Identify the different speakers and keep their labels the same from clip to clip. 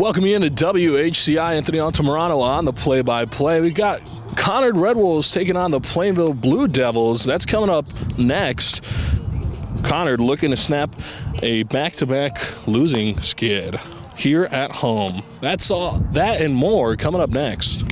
Speaker 1: Welcome you into WHCI. Anthony Altamirano on the play-by-play. We got Conard Red Wolves taking on the Plainville Blue Devils. That's coming up next. Conard looking to snap a back-to-back losing skid here at home. That's all that and more coming up next.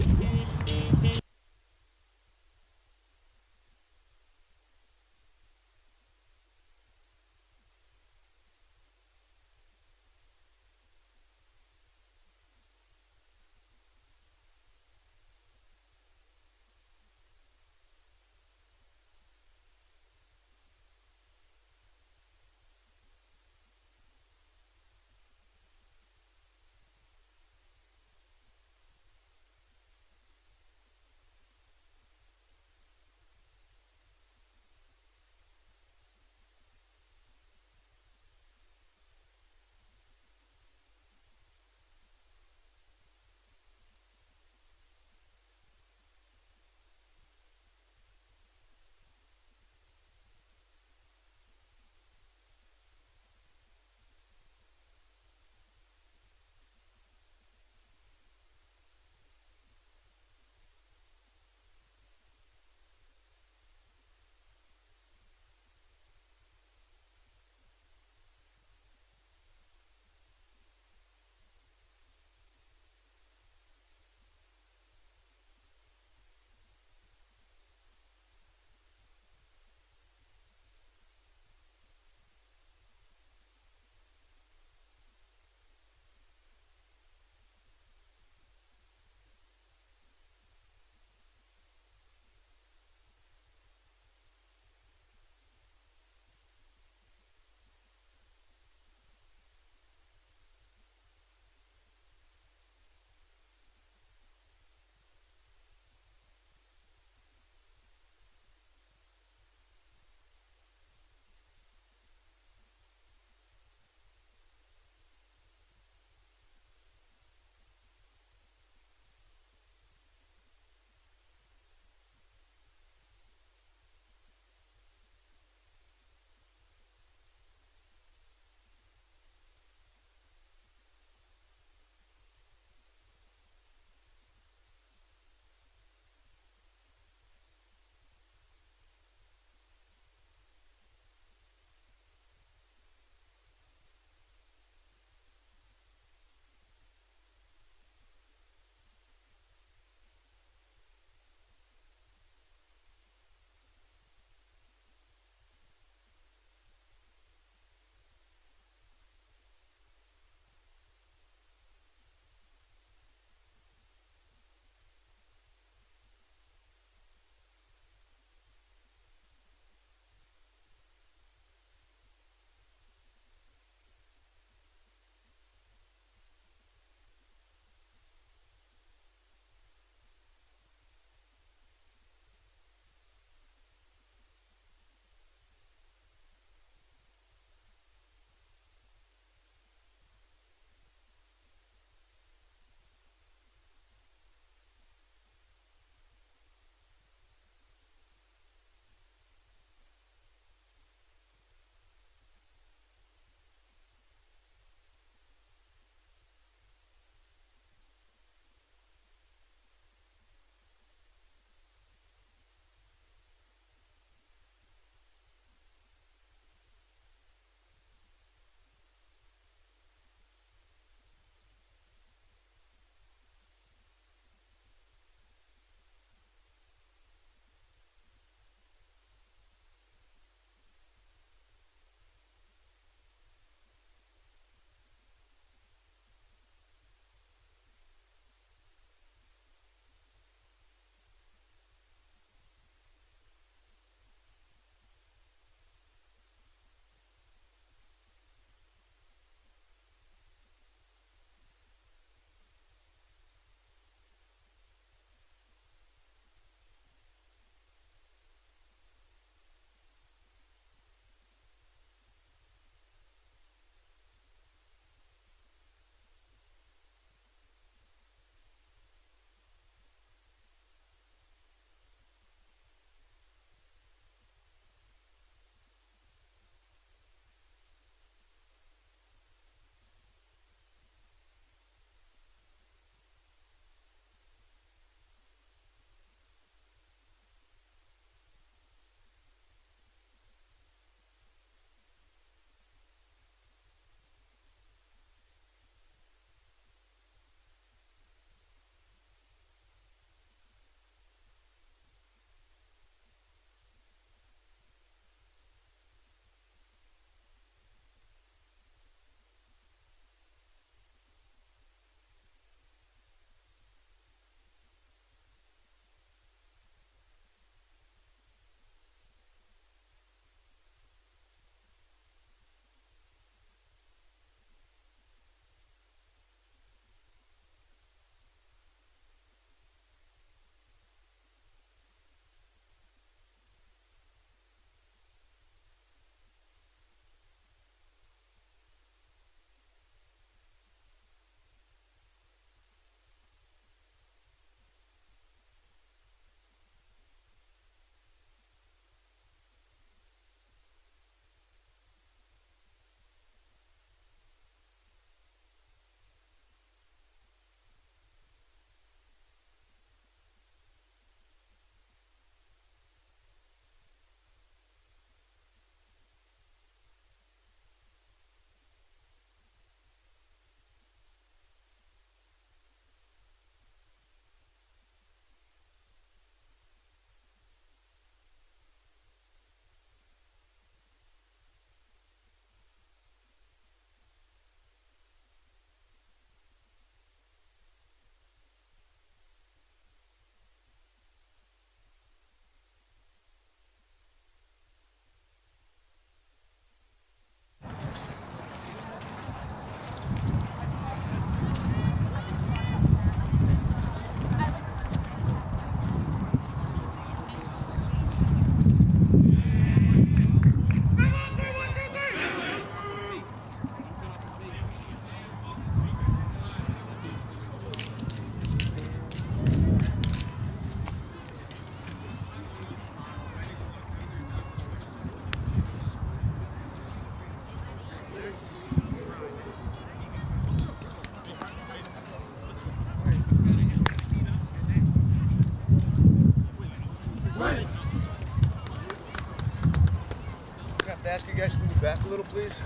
Speaker 2: ask you guys to move back a little, please?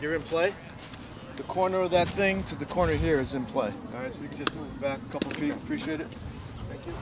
Speaker 2: You're in play. The corner of that thing to the corner here is in play. All right, so you can just move back a couple feet. Appreciate it. Thank you.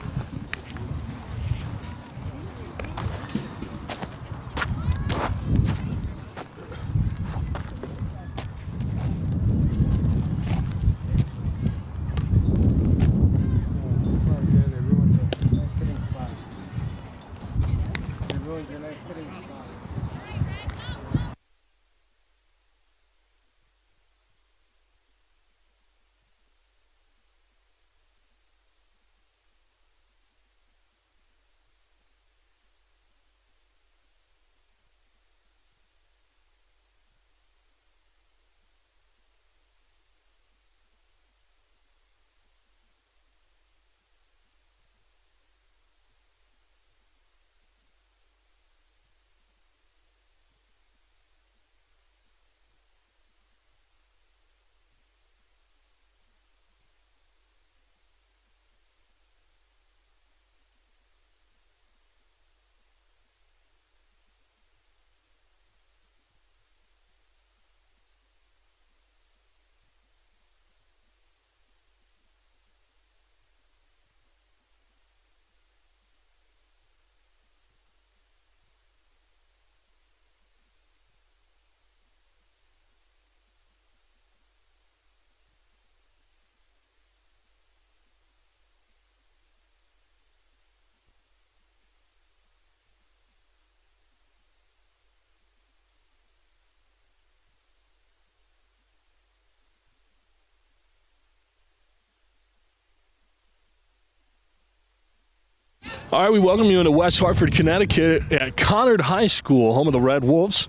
Speaker 1: All right, we welcome you into West Hartford, Connecticut at Conard High School, home of the Red Wolves,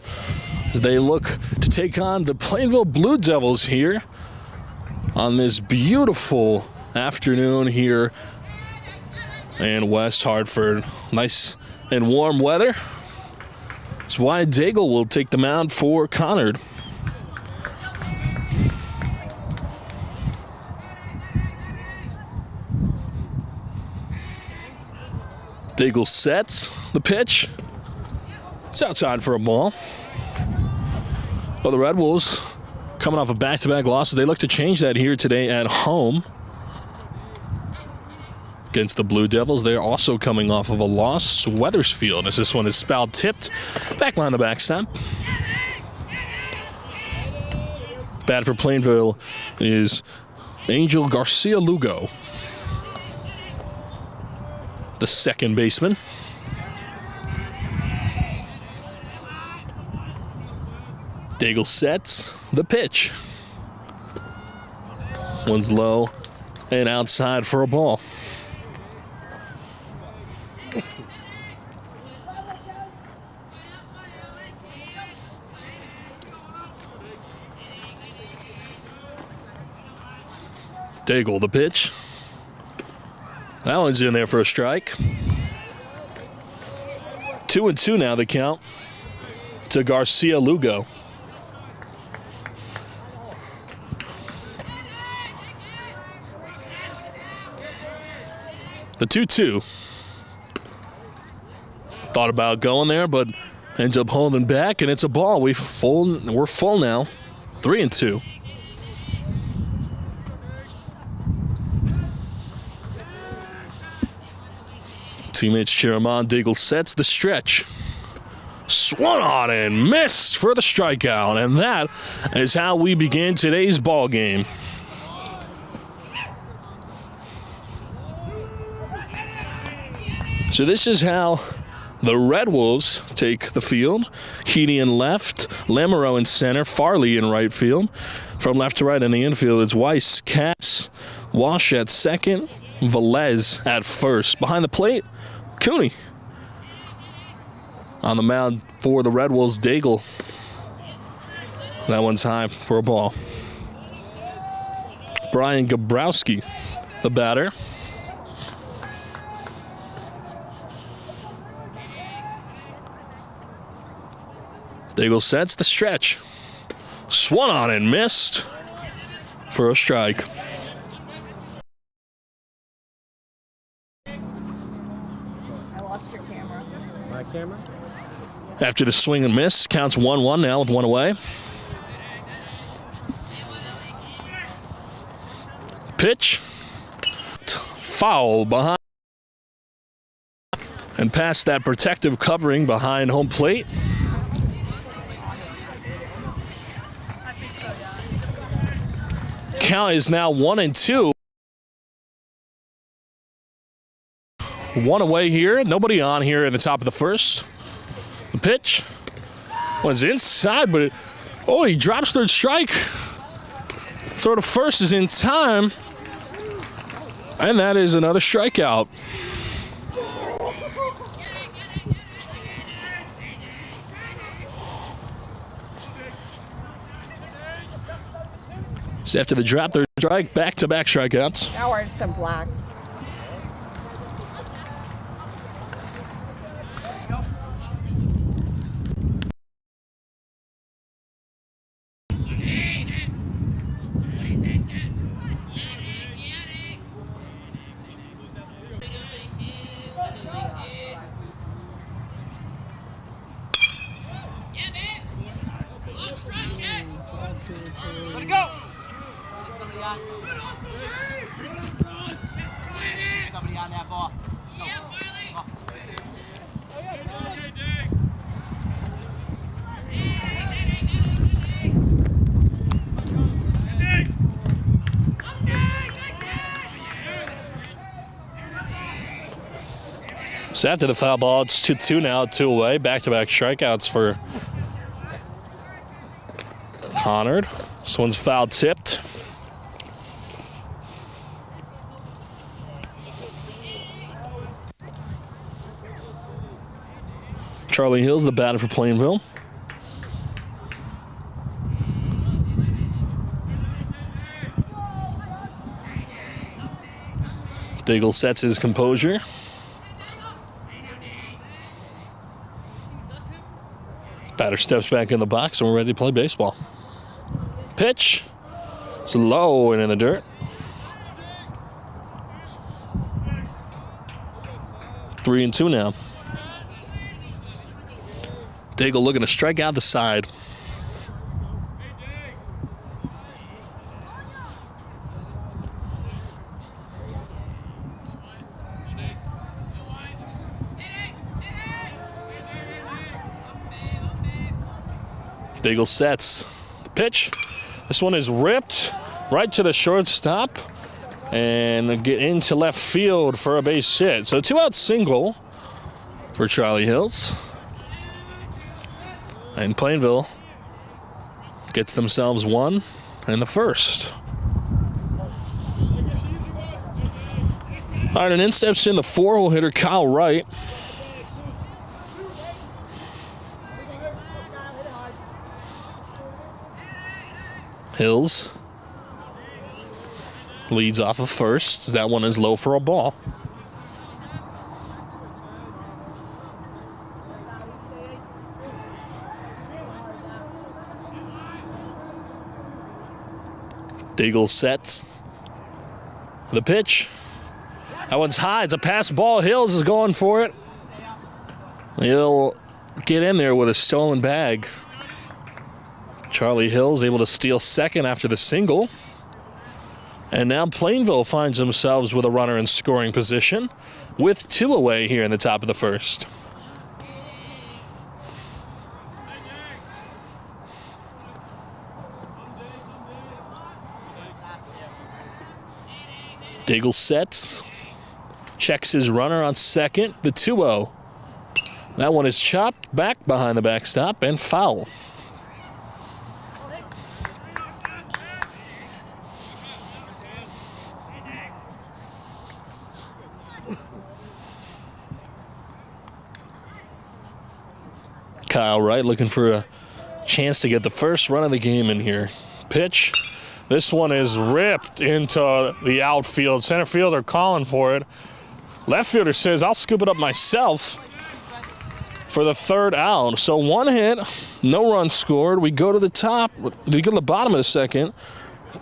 Speaker 1: as they look to take on the Plainville Blue Devils here on this beautiful afternoon here in West Hartford. Nice and warm weather. That's why Daigle will take the mound for Conard. Daigle sets the pitch. It's outside for a ball. Well, the Red Wolves coming off of back-to-back losses. They look to change that here today at home against the Blue Devils. They're also coming off of a loss to Wethersfield as this one is foul tipped. Back line the backstop. Bad for Plainville is Angel Garcia Lugo, the second baseman. Daigle sets the pitch. One's low and outside for a ball. Daigle the pitch. That one's in there for a strike. 2-2 now the count to Garcia Lugo. The 2-2. Thought about going there, but ends up holding back, and it's a ball. We're full now. 3-2. Teammates cheer him on. Daigle sets the stretch. Swung on and missed for the strikeout. And that is how we begin today's ball game. So this is how the Red Wolves take the field. Heaney in left, Lamoureux in center, Farley in right field. From left to right in the infield, it's Weiss, Katz, Walsh at second, Velez at first. Behind the plate, Cooney. On the mound for the Red Wolves, Daigle. That one's high for a ball. Brian Gabrowski, the batter. Daigle sets the stretch. Swung on and missed for a strike.
Speaker 3: I lost your camera.
Speaker 4: My camera?
Speaker 1: After the swing and miss, counts 1-1 now with one away. Pitch. Foul behind. And past that protective covering behind home plate. Count is now 1-2. One away here. Nobody on here at the top of the first. The pitch was inside, but he drops third strike. Throw to first is in time. And that is another strikeout. So after the drop, third strike, back-to-back strikeouts.
Speaker 3: Now we're some black.
Speaker 4: Let it go! Somebody on that ball.
Speaker 1: So after the foul ball, it's 2-2 now, 2 away. Back-to-back strikeouts for Conard. This one's foul tipped. Charlie Hill's the batter for Plainville. Diggle sets his composure. Batter steps back in the box and we're ready to play baseball. Pitch. It's low and in the dirt. 3-2 now. Diggle looking to strike out the side. Diggle sets the pitch. This one is ripped right to the shortstop and get into left field for a base hit. So 2-out single for Charlie Hills. And Plainville gets themselves one in the first. All right, and in steps in the 4-hole hitter, Kyle Wright. Hills leads off of first. That one is low for a ball. Diggle sets the pitch. That one's high. It's a pass ball. Hills is going for it. He'll get in there with a stolen bag. Charlie Hills able to steal second after the single. And now Plainville finds themselves with a runner in scoring position with 2 away here in the top of the first. Diggle sets, checks his runner on second, the 2-0. That one is chopped back behind the backstop and foul. Kyle Wright looking for a chance to get the first run of the game in here. Pitch. This one is ripped into the outfield. Center fielder calling for it. Left fielder says, I'll scoop it up myself for the 3rd out. So 1 hit, no runs scored. We go to the top. We go to the bottom of the second.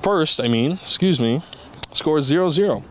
Speaker 1: First, excuse me. Score is 0-0.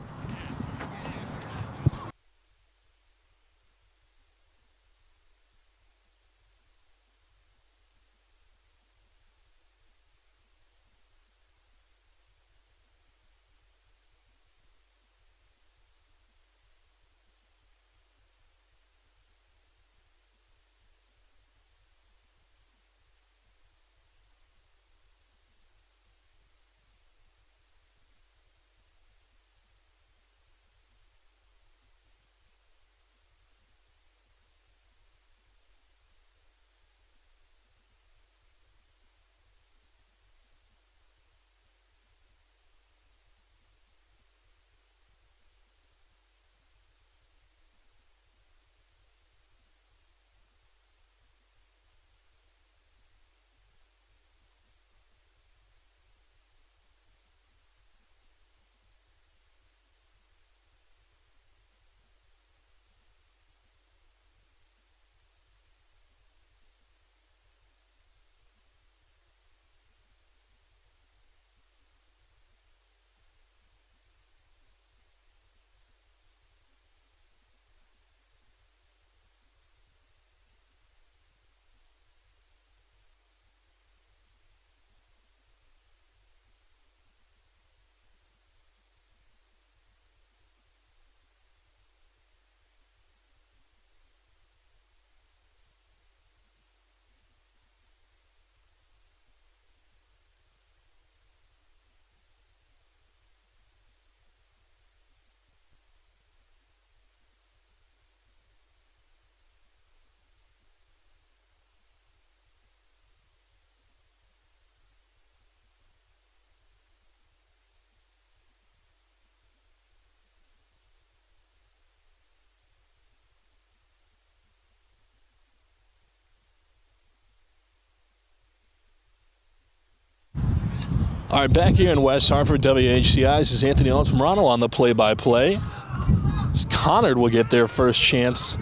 Speaker 1: All right, back here in West Hartford, WHCI, this is Anthony Altamirano on the play-by-play. Conard will get their first chance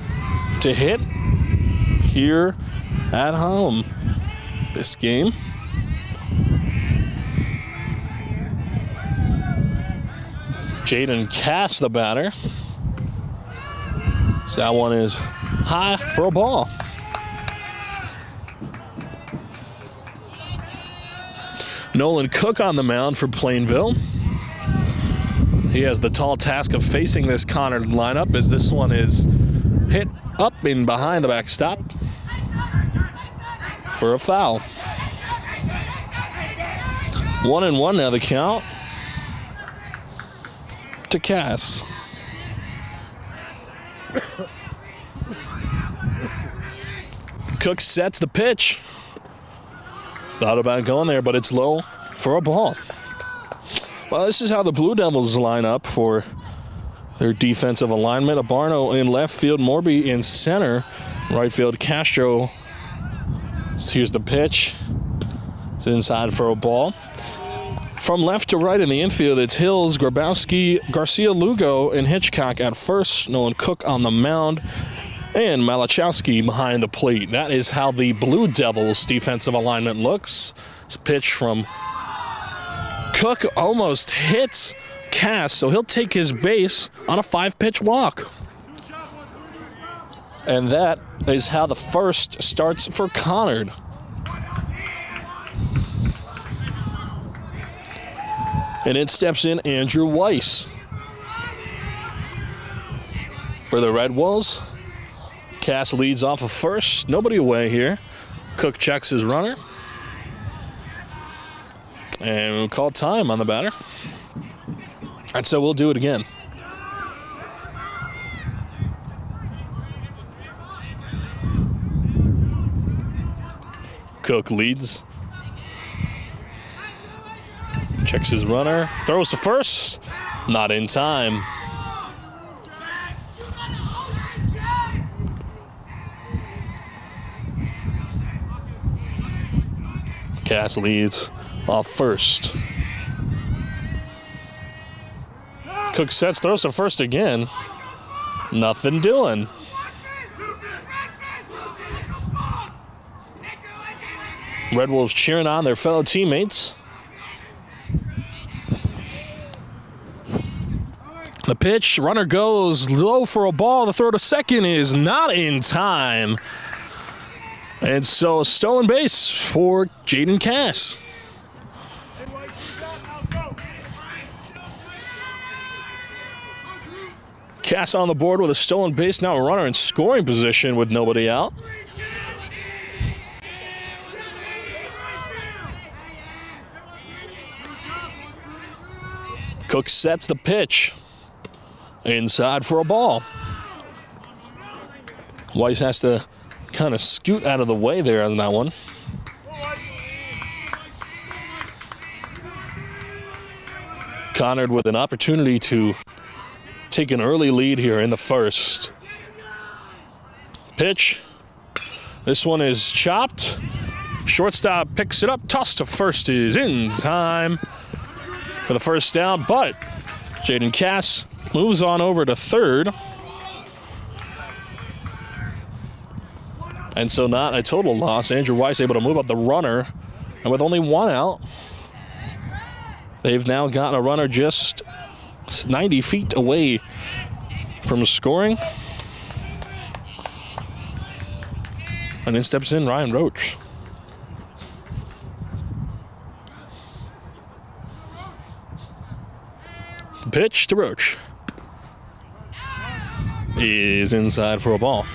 Speaker 1: to hit here at home this game. Jaden Cass, the batter. So that one is high for a ball. Nolan Cook on the mound for Plainville. He has the tall task of facing this Conard lineup as this one is hit up and behind the backstop for a foul. 1-1 now the count to Cass. Cook sets the pitch. Thought about going there, but it's low for a ball. Well, this is how the Blue Devils line up for their defensive alignment. Abarno in left field, Morby in center. Right field, Castro. Here's the pitch. It's inside for a ball. From left to right in the infield, it's Hills, Grabowski, Garcia Lugo, and Hitchcock at first. Nolan Cook on the mound. And Malachowski behind the plate. That is how the Blue Devils defensive alignment looks. This pitch from Cook almost hits Cass, so he'll take his base on a 5-pitch walk. And that is how the first starts for Conard. And it steps in Andrew Weiss for the Red Wolves. Cass leads off of first. Nobody away here. Cook checks his runner. And we'll call time on the batter. And so we'll do it again. Cook leads. Checks his runner. Throws to first. Not in time. Cass leads off first. Cook sets, throws to first again. Nothing doing. Red Wolves cheering on their fellow teammates. The pitch, runner goes low for a ball. The throw to second is not in time. And so a stolen base for Jaden Cass. Cass on the board with a stolen base. Now a runner in scoring position with nobody out. Cook sets the pitch. Inside for a ball. Weiss has to kind of scoot out of the way there on that one. Conard with an opportunity to take an early lead here in the first. Pitch. This one is chopped. Shortstop picks it up. Toss to first is in time for the first down, but Jaden Cass moves on over to third. And so not a total loss. Andrew Weiss able to move up the runner. And with only one out, they've now got a runner just 90 feet away from scoring. And then steps in Ryan Roach. The pitch to Roach is inside for a ball.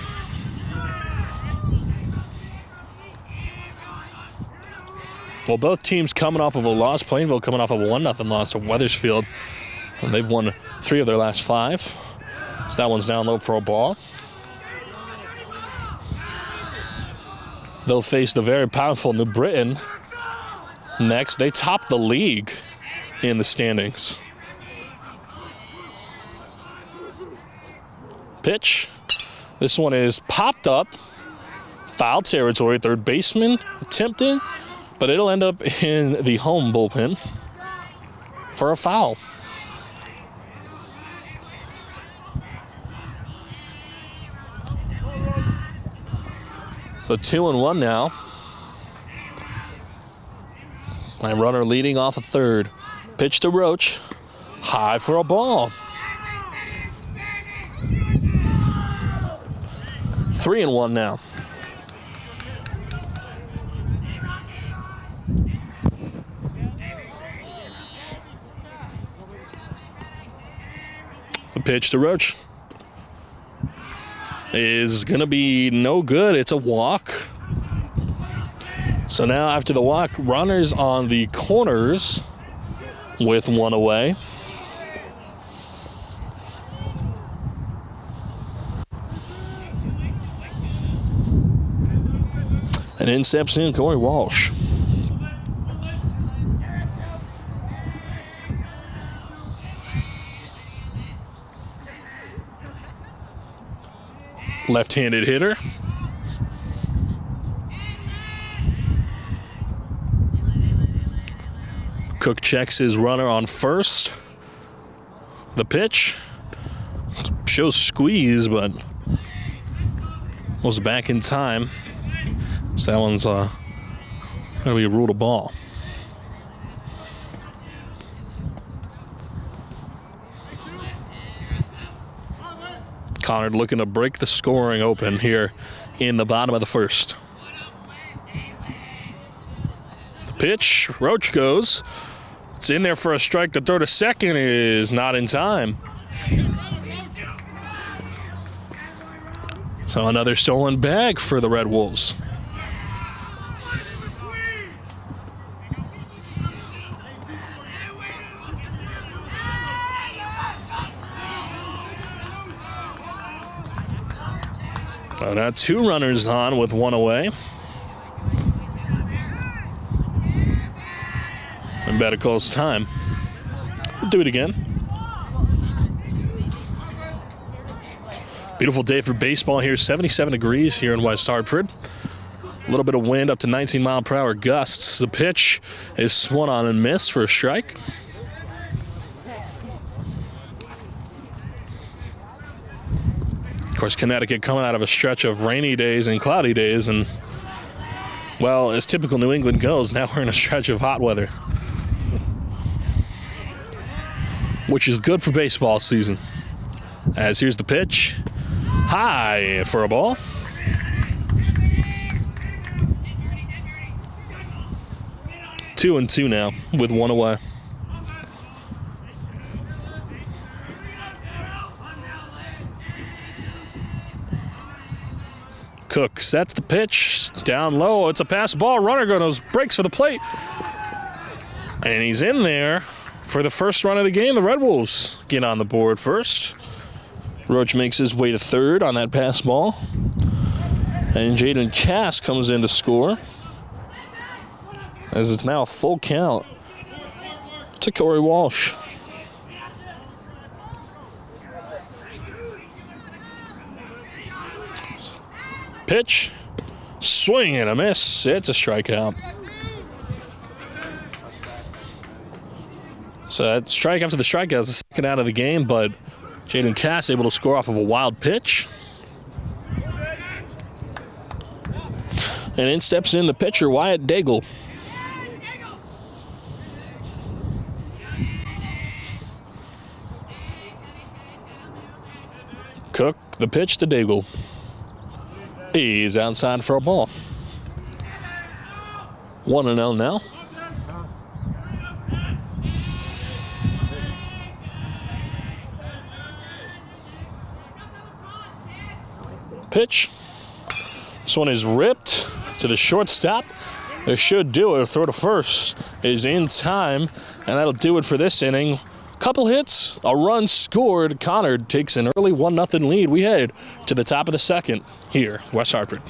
Speaker 1: Well, both teams coming off of a loss. Plainville coming off of a 1-0 loss to Wethersfield. And they've won 3 of their last 5. So that one's down low for a ball. They'll face the very powerful New Britain next. They top the league in the standings. Pitch. This one is popped up. Foul territory. Third baseman attempting, but it'll end up in the home bullpen. for a foul. So 2-1 now. And runner leading off a third. Pitch to Roach. High for a ball. 3-1 now. The pitch to Roach is going to be no good. It's a walk. So now after the walk, runners on the corners with one away. And in steps in Corey Walsh. Left-handed hitter. Cook checks his runner on first. The pitch shows squeeze, but was back in time. So that one's going to be ruled a ball. Conard looking to break the scoring open here in the bottom of the first. The pitch, Roach goes. It's in there for a strike. The throw to second is not in time. So another stolen bag for the Red Wolves. Now 2 runners on with 1 away. And better calls time. We'll do it again. Beautiful day for baseball here. 77 degrees here in West Hartford. A little bit of wind up to 19-mile-per-hour gusts. The pitch is swung on and missed for a strike. Of course, Connecticut coming out of a stretch of rainy days and cloudy days, and, well, as typical New England goes, now we're in a stretch of hot weather, which is good for baseball season. As here's the pitch. High for a ball. 2-2 now with 1 away. Cook sets the pitch down low. It's a pass ball. Runner goes, breaks for the plate. And he's in there for the first run of the game. The Red Wolves get on the board first. Roach makes his way to third on that pass ball. And Jaden Cass comes in to score, as it's now a full count to Corey Walsh. Pitch, swing and a miss. It's a strikeout. So that strike after the strikeout is the second out of the game, but Jaden Cass able to score off of a wild pitch. And in steps in the pitcher, Wyatt Daigle. Cook, the pitch to Daigle. He's outside for a ball. 1-0 now. Pitch. This one is ripped to the shortstop. It should do it. A throw to first is in time, and that'll do it for this inning. Couple hits, a run scored. Conard takes an early 1-0 lead. We head to the top of the second here, West Hartford.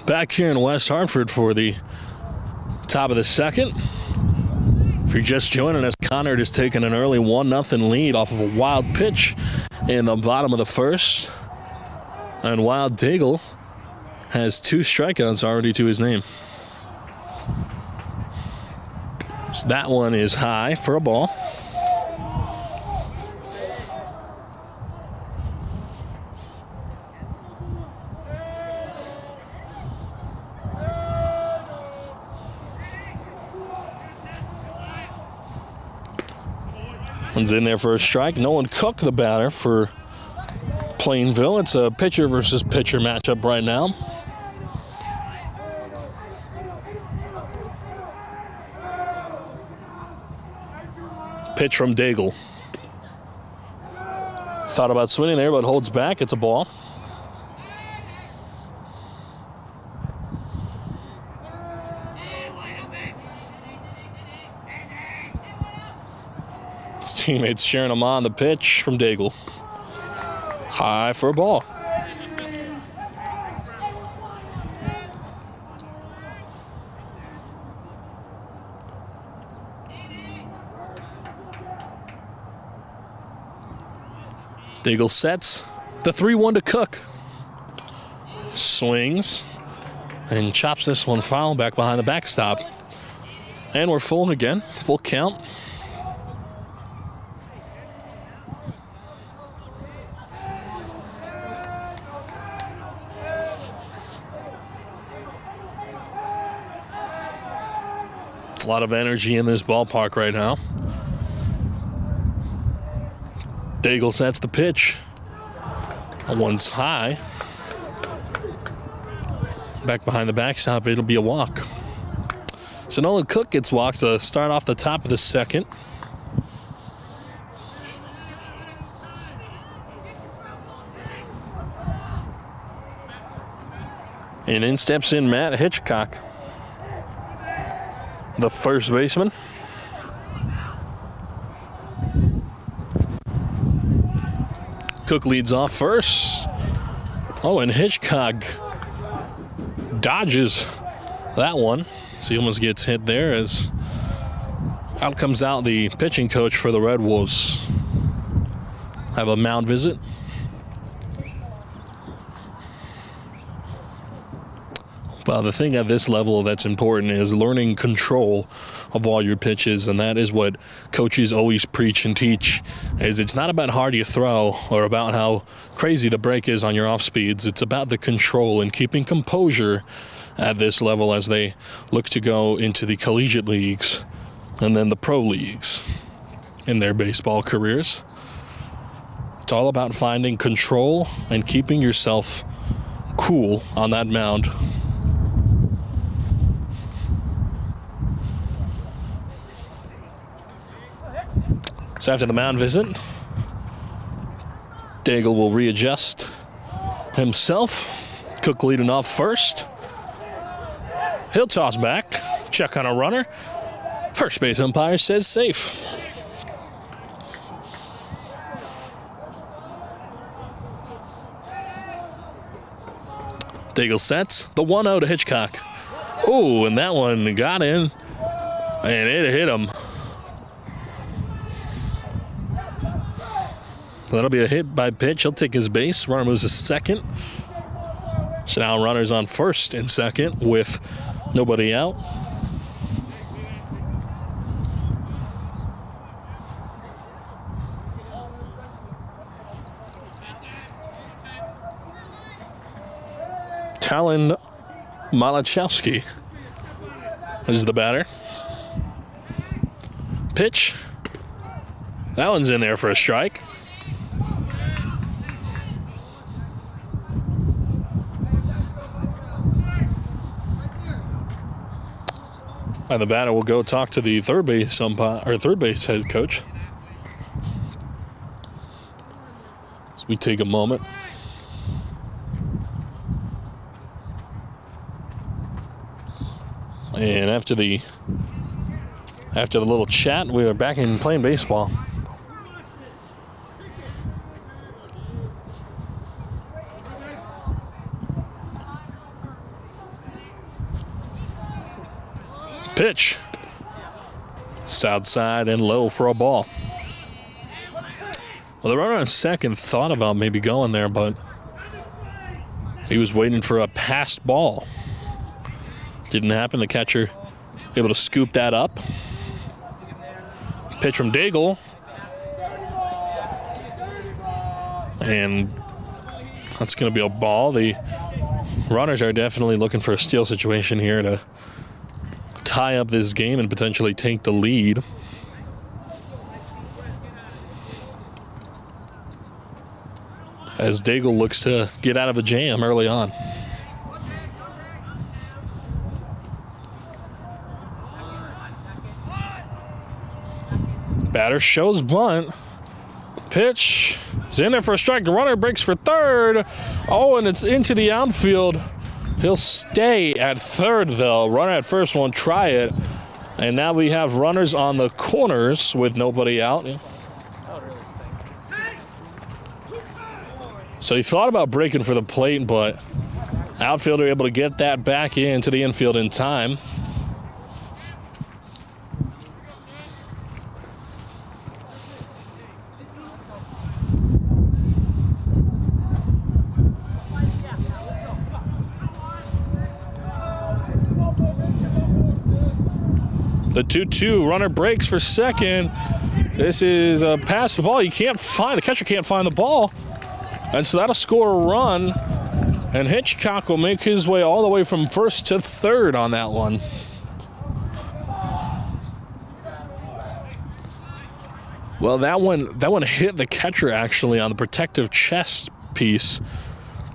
Speaker 1: Back here in West Hartford for the top of the second. If you're just joining us, Conard has taken an early 1-0 lead off of a wild pitch in the bottom of the first. And Wild Daigle has 2 strikeouts already to his name. So that one is high for a ball. One's in there for a strike. Nolan Cook, the batter for Plainville. It's a pitcher versus pitcher matchup right now. Pitch from Daigle. Thought about swinging there, but holds back. It's a ball. His teammates cheering him on. The pitch from Daigle. High for a ball. Daigle sets the 3-1 to Cook. Swings and chops this one foul back behind the backstop. And we're full again, full count. A lot of energy in this ballpark right now. Daigle sets the pitch. That one's high. Back behind the backstop, it'll be a walk. So Nolan Cook gets walked to start off the top of the second. And in steps in Matt Hitchcock, the first baseman. Cook leads off first. Oh, and Hitchcock dodges that one. So he almost gets hit there as out comes out the pitching coach for the Red Wolves. Have a mound visit. Well, the thing at this level that's important is learning control of all your pitches, and that is what coaches always preach and teach. Is it's not about how hard you throw or about how crazy the break is on your off speeds. It's about the control and keeping composure at this level as they look to go into the collegiate leagues and then the pro leagues in their baseball careers. It's all about finding control and keeping yourself cool on that mound. So after the mound visit, Daigle will readjust himself. Cook leading off first. He'll toss back, check on a runner. First base umpire says safe. Daigle sets the 1-0 to Hitchcock. Oh, and that one got in, and it hit him. So that'll be a hit by pitch. He'll take his base. Runner moves to second. So now runner's on first and second with nobody out. Talon Malachowski is the batter. Pitch. That one's in there for a strike. And the batter will go talk to the third base umpire or third base head coach. As we take a moment. And after the little chat, we are back in playing baseball. Pitch. South side and low for a ball. Well, the runner on second thought about maybe going there, but he was waiting for a passed ball. Didn't happen. The catcher able to scoop that up. Pitch from Daigle. And that's going to be a ball. The runners are definitely looking for a steal situation here to tie up this game and potentially take the lead. As Daigle looks to get out of a jam early on. Batter shows bunt. Pitch is in there for a strike. The runner breaks for third. Oh, and it's into the outfield. He'll stay at third, though. Runner at first won't try it. And now we have runners on the corners with nobody out. So he thought about breaking for the plate, but outfielder able to get that back into the infield in time. The 2-2 runner breaks for second. This is a pass the ball. You can't find, the catcher can't find the ball. And so that'll score a run. And Hitchcock will make his way all the way from first to third on that one. Well, that one hit the catcher actually on the protective chest piece.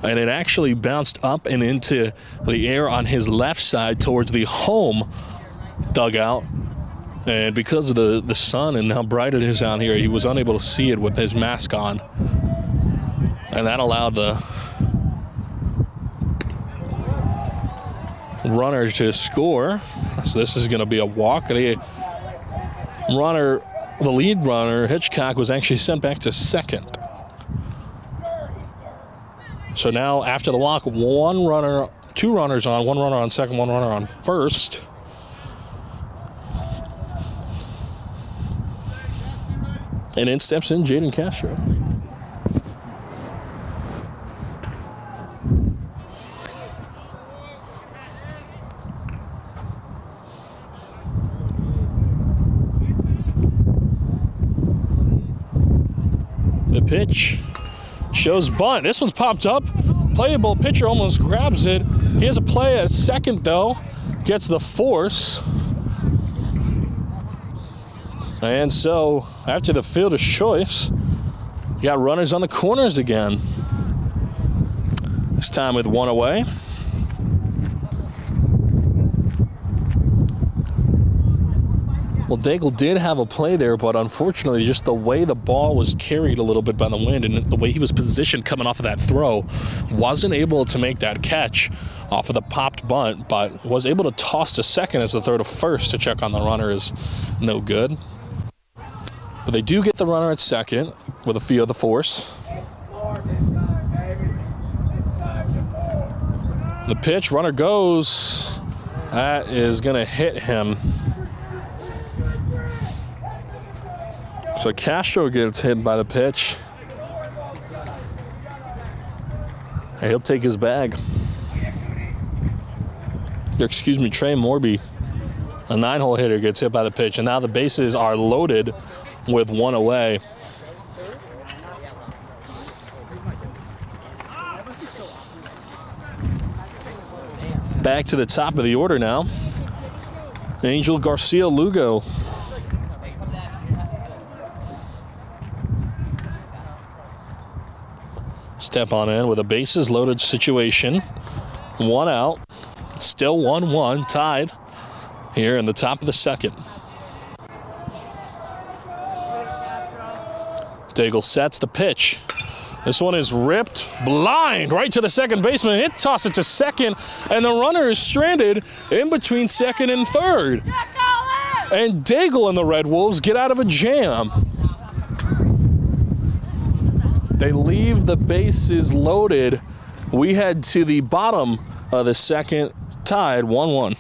Speaker 1: And it actually bounced up and into the air on his left side towards the home dugout, and because of the sun and how bright it is out here, he was unable to see it with his mask on, and that allowed the runner to score. So this is going to be a walk. The lead runner, Hitchcock, was actually sent back to second. So now after the walk, two runners on, one runner on second, one runner on first. And in steps in Jaden Castro. The pitch shows bunt. This one's popped up. Playable. Pitcher almost grabs it. He has a play at second, though. Gets the force. And so, after the fielder's choice, you got runners on the corners again. This time with one away. Well, Daigle did have a play there, but unfortunately, just the way the ball was carried a little bit by the wind and the way he was positioned coming off of that throw, wasn't able to make that catch off of the popped bunt, but was able to toss to second as the throw to first to check on the runner is no good. But they do get the runner at second with a feel of the force. The pitch, runner goes. That is going to hit him. So Castro gets hit by the pitch. And he'll take his bag. Excuse me, Trey Morby, a 9-hole hitter, gets hit by the pitch. And now the bases are loaded with one away. Back to the top of the order now. Angel Garcia Lugo. Step on in with a bases loaded situation. One out. Still 1-1, tied here in the top of the second. Daigle sets the pitch. This one is ripped blind right to the second baseman. It tosses it to second, and the runner is stranded in between second and third. And Daigle and the Red Wolves get out of a jam. They leave the bases loaded. We head to the bottom of the second, tied 1-1.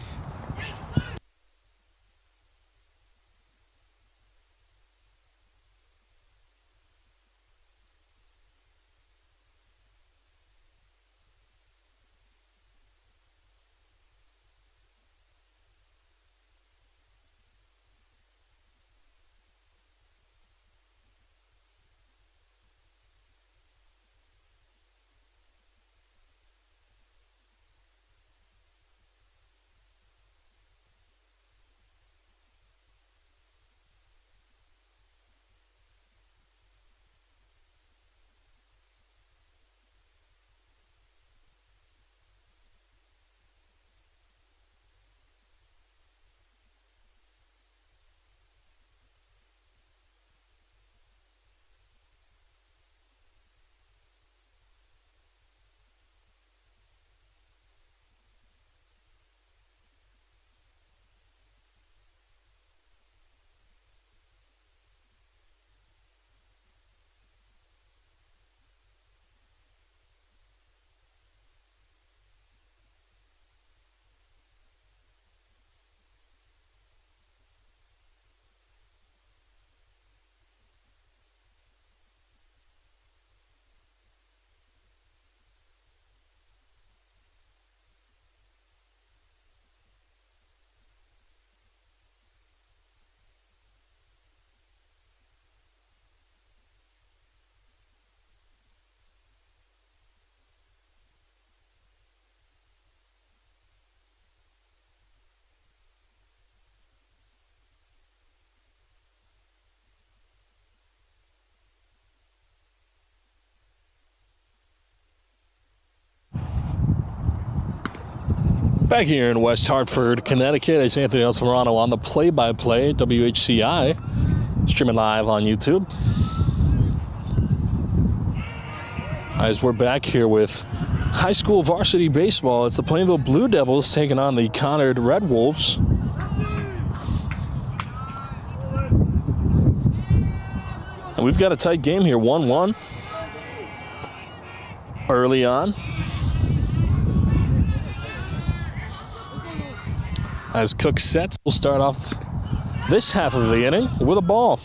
Speaker 1: Back here in West Hartford, Connecticut, it's Anthony Altamirano on the play-by-play, WHCI, streaming live on YouTube. As we're back here with high school varsity baseball, it's the Plainville Blue Devils taking on the Conard Red Wolves. And we've got a tight game here, 1-1 early on. As Cook sets, we'll start off this half of the inning with a ball.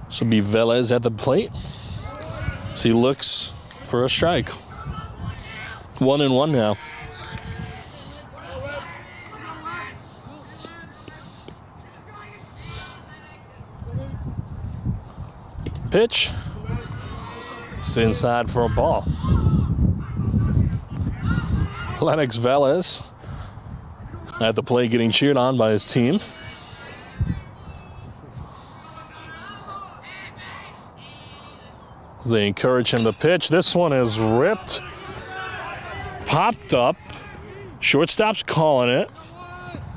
Speaker 1: This will be Velez at the plate. So he looks for a strike. 1-1 now. Pitch. It's inside for a ball. Lennox Velez at the plate getting cheered on by his team. As they encourage him to pitch. This one is ripped. Popped up. Shortstop's calling it.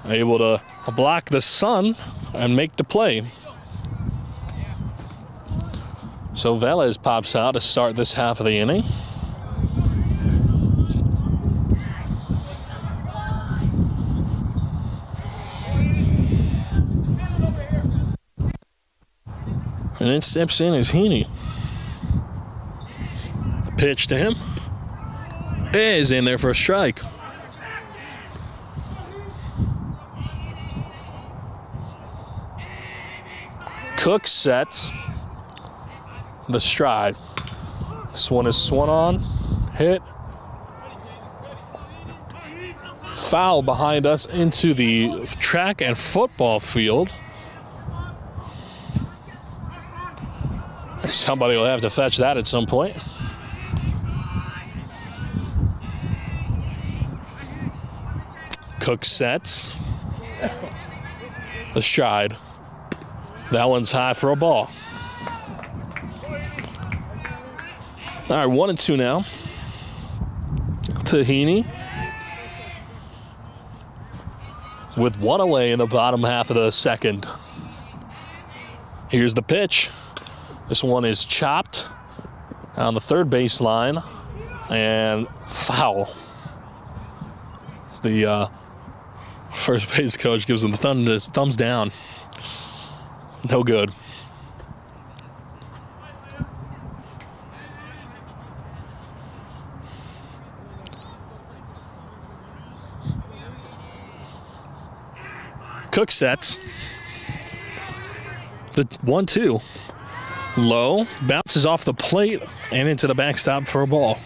Speaker 1: Able to block the sun and make the play. So Velez pops out to start this half of the inning. And then steps in is Heaney. The pitch to him is in there for a strike. Cook sets the stride. This one is swung on, hit, foul behind us into the track and football field. Somebody will have to fetch that at some point. Cook sets the stride. That one's high for a ball. All right, 1-2 now. To Heaney. With one away in the bottom half of the second. Here's the pitch. This one is chopped on the third baseline and foul. It's the first base coach gives him the thumbs down. No good. Cook sets. The 1-2. Low. Bounces off the plate and into the backstop for a ball.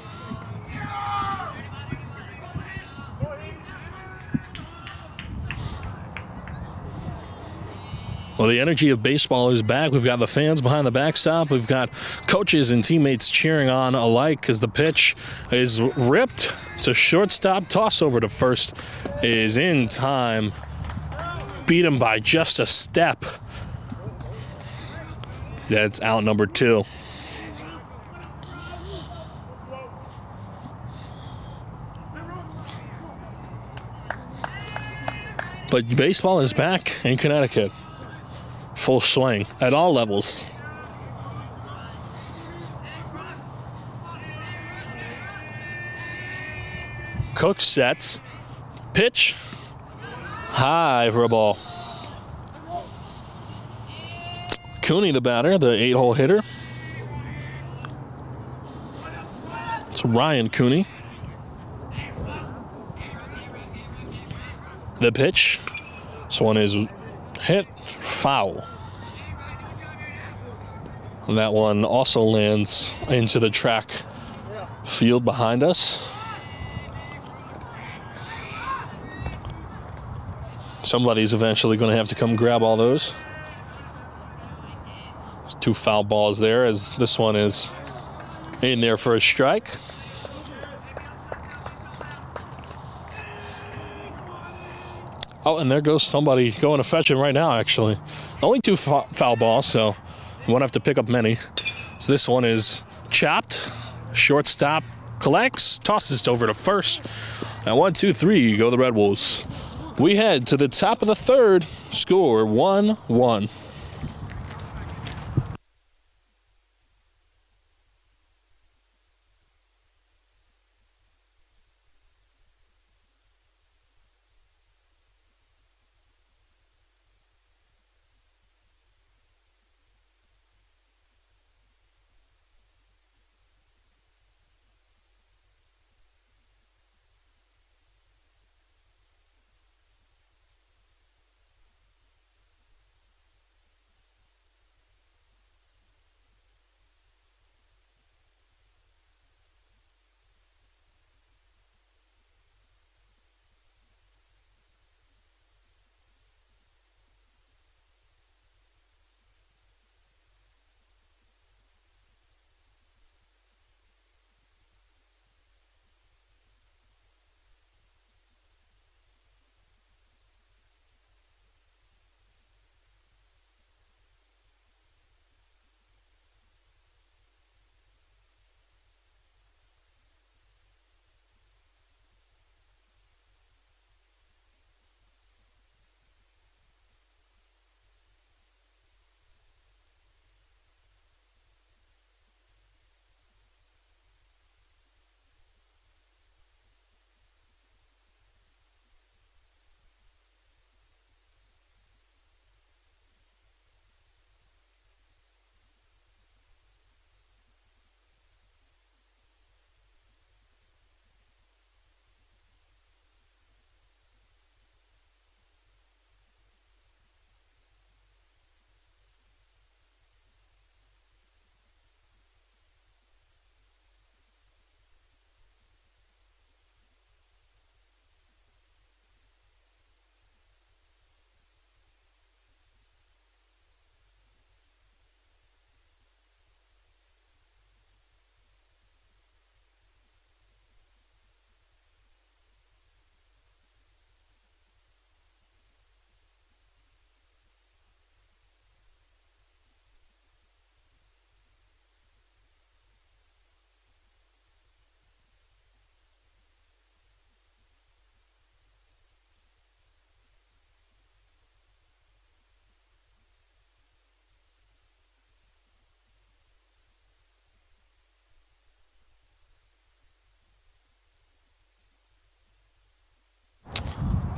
Speaker 1: Well, the energy of baseball is back. We've got the fans behind the backstop. We've got coaches and teammates cheering on alike as the pitch is ripped to shortstop. Toss over to first is in time. Beat him by just a step. That's out number 2. But baseball is back in Connecticut. Full swing at all levels. Cook sets. Pitch. High for a ball. Cooney, the batter, the 8-hole hitter. It's Ryan Cooney. The pitch. This one is hit foul. And that one also lands into the track field behind us. Somebody's eventually going to have to come grab all those. There's 2 foul balls there as this one is in there for a strike. Oh, and there goes somebody going to fetch him right now, actually. Only 2 foul balls, so you won't have to pick up many. So this one is chopped. Shortstop collects, tosses over to first. And 1, 2, 3 go the Red Wolves. We head to the top of the third. Score 1-1.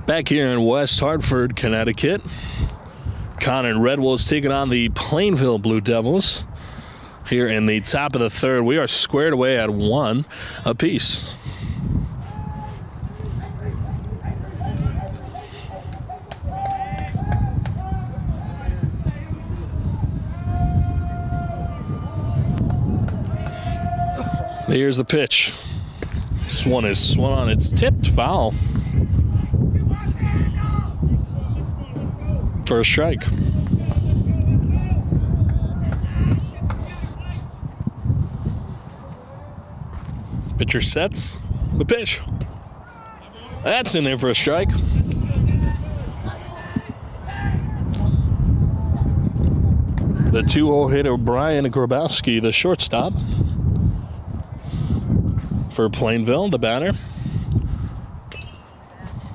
Speaker 1: Back here in West Hartford, Connecticut, Conard Red Wolves taking on the Plainville Blue Devils. Here in the top of the third, we are squared away at 1 apiece. Here's the pitch. This one is swung on. It's tipped foul. For a strike. Pitcher sets the pitch. That's in there for a strike. The 2-hole hitter, Brian Grabowski, the shortstop for Plainville, the batter.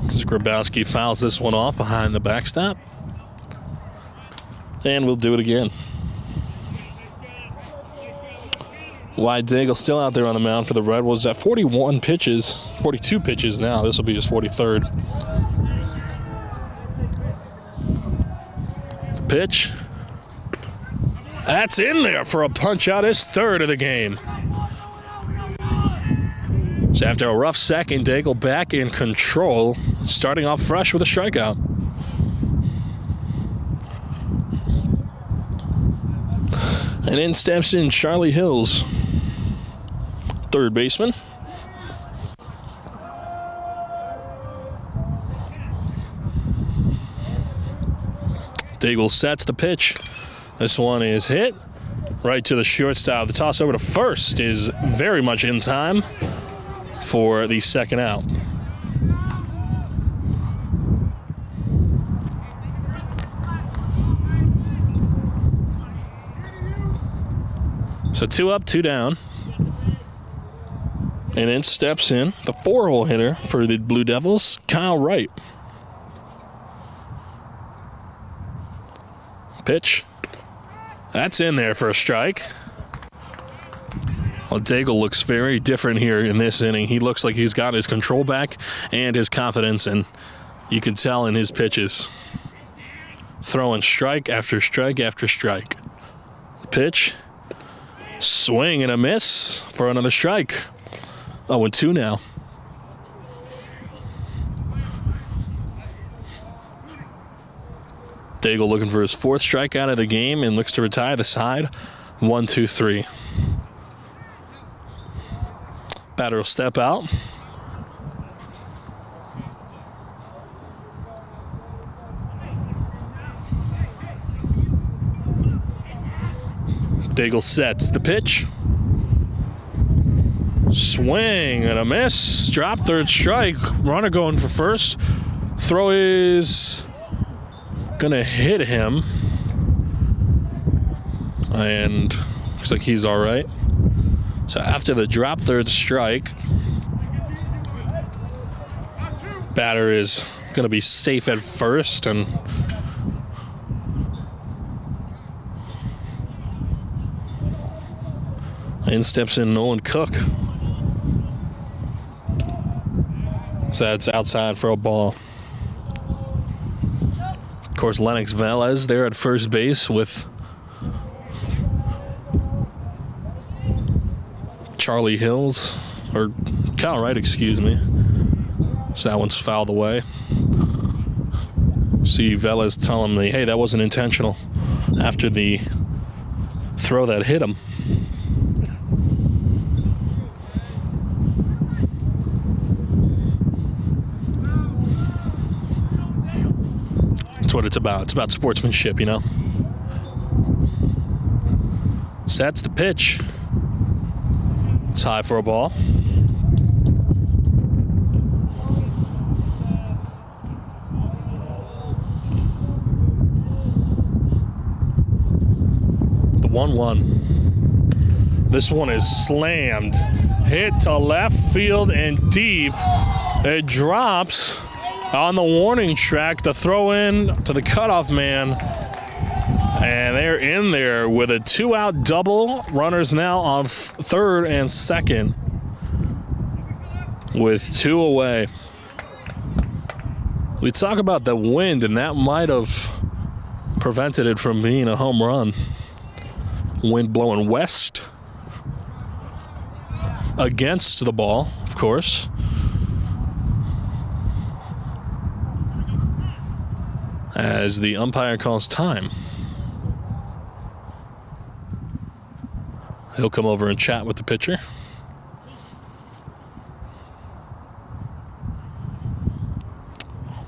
Speaker 1: As Grabowski fouls this one off behind the backstop. And we'll do it again. Wide Daigle still out there on the mound for the Red Wolves at 41 pitches, 42 pitches now. This will be his 43rd. The pitch. That's in there for a punch out, his 3rd of the game. So after a rough second, Daigle back in control, starting off fresh with a strikeout. And in steps in Charlie Hills, 3rd baseman. Daigle sets the pitch. This one is hit right to the shortstop. The toss over to first is very much in time for the 2nd out. So 2 up, 2 down. And then steps in the 4-hole hitter for the Blue Devils, Kyle Wright. Pitch. That's in there for a strike. Well, Daigle looks very different here in this inning. He looks like he's got his control back and his confidence, and you can tell in his pitches. Throwing strike after strike after strike. The pitch. Swing and a miss for another strike. 0-2 now. Daigle looking for his 4th strikeout of the game and looks to retire the side. 1-2-3. Batter will step out. Daigle sets the pitch. Swing and a miss. Drop, 3rd strike. Runner going for first. Throw is gonna hit him. And looks like he's all right. So after the drop, 3rd strike, batter is gonna be safe at first, and in steps in Nolan Cook. So that's outside for a ball. Of course, Lennox Velez there at first base with Charlie Hills, or Kyle Wright, excuse me. So that one's fouled away. See Velez telling me, hey, that wasn't intentional after the throw that hit him. That's what it's about. It's about sportsmanship, you know. Sets the pitch. It's high for a ball. The 1-1. This one is slammed. Hit to left field and deep. It drops on the warning track. The throw in to the cutoff man. And they're in there with a 2-out double. Runners now on 3rd and 2nd with 2 away. We talk about the wind, and that might have prevented it from being a home run. Wind blowing west against the ball, of course. As the umpire calls time. He'll come over and chat with the pitcher.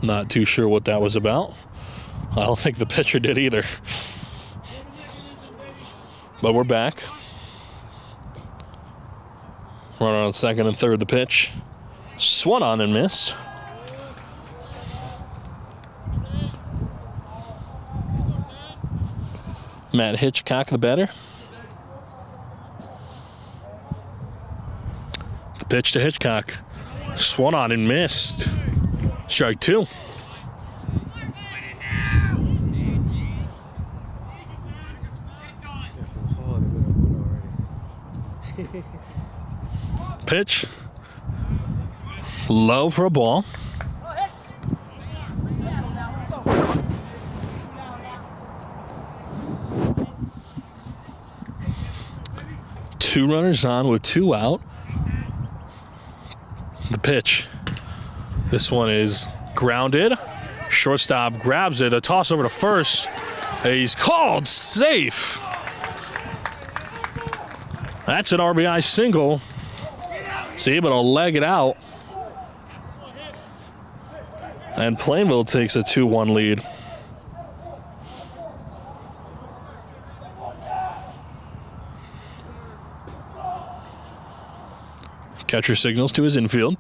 Speaker 1: Not too sure what that was about. I don't think the pitcher did either. But we're back. Runner on 2nd and 3rd, the pitch. Swung on and missed. Matt Hitchcock, the batter. The pitch to Hitchcock. Swung on and missed. Strike 2. Pitch. Low for a ball. Two runners on with 2 out. The pitch. This one is grounded. Shortstop grabs it. A toss over to first. He's called safe. That's an RBI single. He's able to leg it out. And Plainville takes a 2-1 lead. Catcher signals to his infield.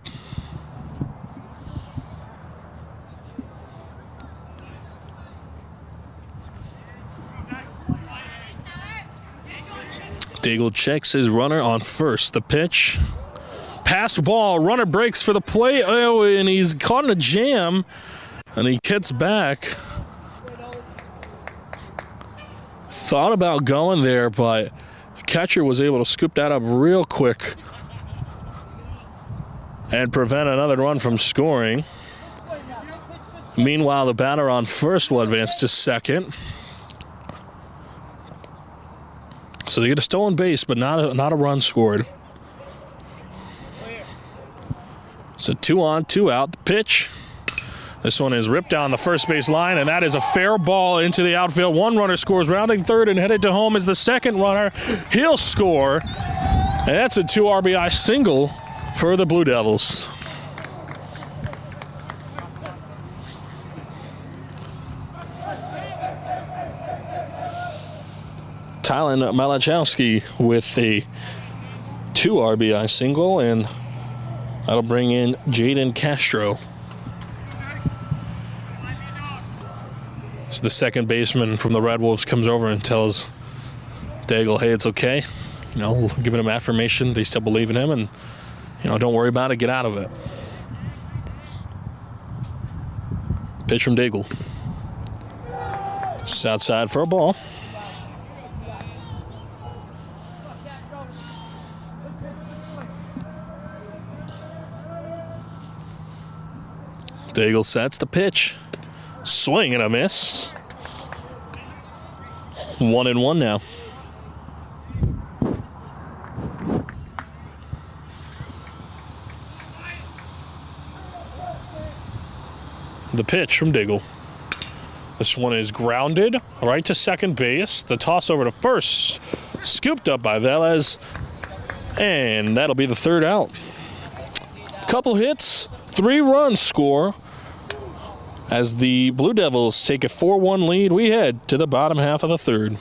Speaker 1: Daigle checks his runner on first. The pitch. Pass ball. Runner breaks for the play. Oh, and he's caught in a jam. And he gets back. Thought about going there, but the catcher was able to scoop that up real quick and prevent another run from scoring. Meanwhile, the batter on first will advance to second. So they get a stolen base, but not a run scored. It's a 2-on, 2-out. The pitch. This one is ripped down the first base line, and that is a fair ball into the outfield. One runner scores, rounding third and headed to home is the second runner. He'll score. And that's a 2 RBI single for the Blue Devils. Tylen Malachowski with a 2 RBI single, and that'll bring in Jaden Castro. So the second baseman from the Red Wolves comes over and tells Daigle, hey, it's okay. You know, giving him affirmation. They still believe in him, and, you know, don't worry about it. Get out of it. Pitch from Daigle. It's outside for a ball. Daigle sets the pitch. Swing and a miss. 1-1 now. The pitch from Daigle. This one is grounded right to second base. The toss over to first. Scooped up by Velez. And that'll be the third out. Couple hits, 3 runs score. As the Blue Devils take a 4-1 lead, we head to the bottom half of the third.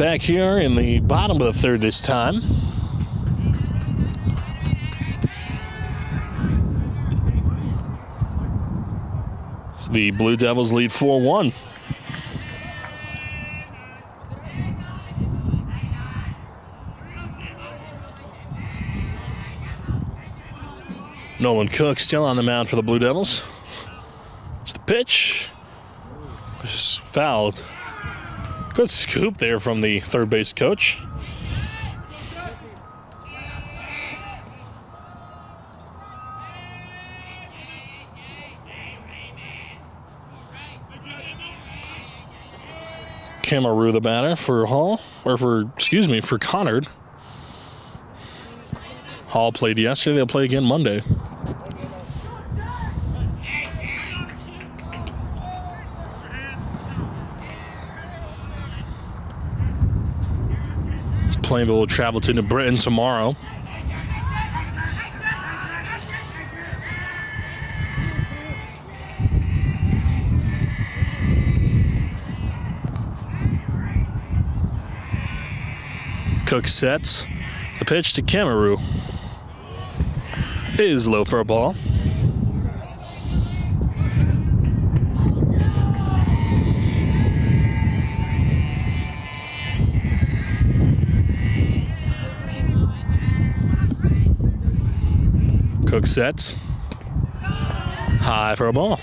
Speaker 1: Back here in the bottom of the third this time. So the Blue Devils lead 4-1. Nolan Cook still on the mound for the Blue Devils. It's the pitch. Just fouled. Good scoop there from the third base coach. Kamaru the batter for for Conard. Hall played yesterday. They'll play again Monday. Plainville will travel to New Britain tomorrow. Cook sets. The pitch to Kamaru is low for a ball. Cook sets. High for a ball.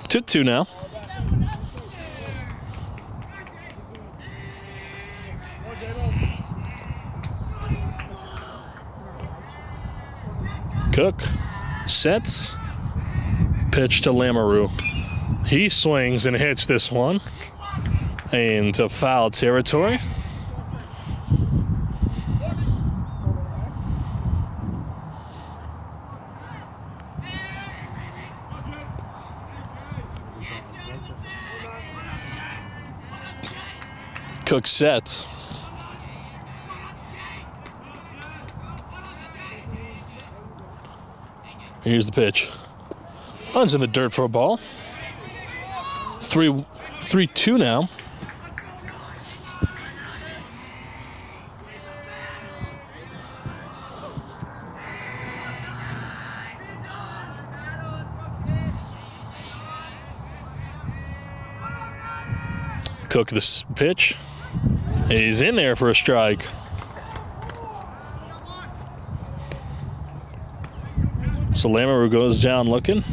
Speaker 1: 2-2 now. Cook sets. Pitch to Lamoureux. He swings and hits this one into foul territory. Cook sets. Here's the pitch. Runs in the dirt for a ball. 3-2 now. Cook this pitch. He's in there for a strike. So Lamoureux goes down looking.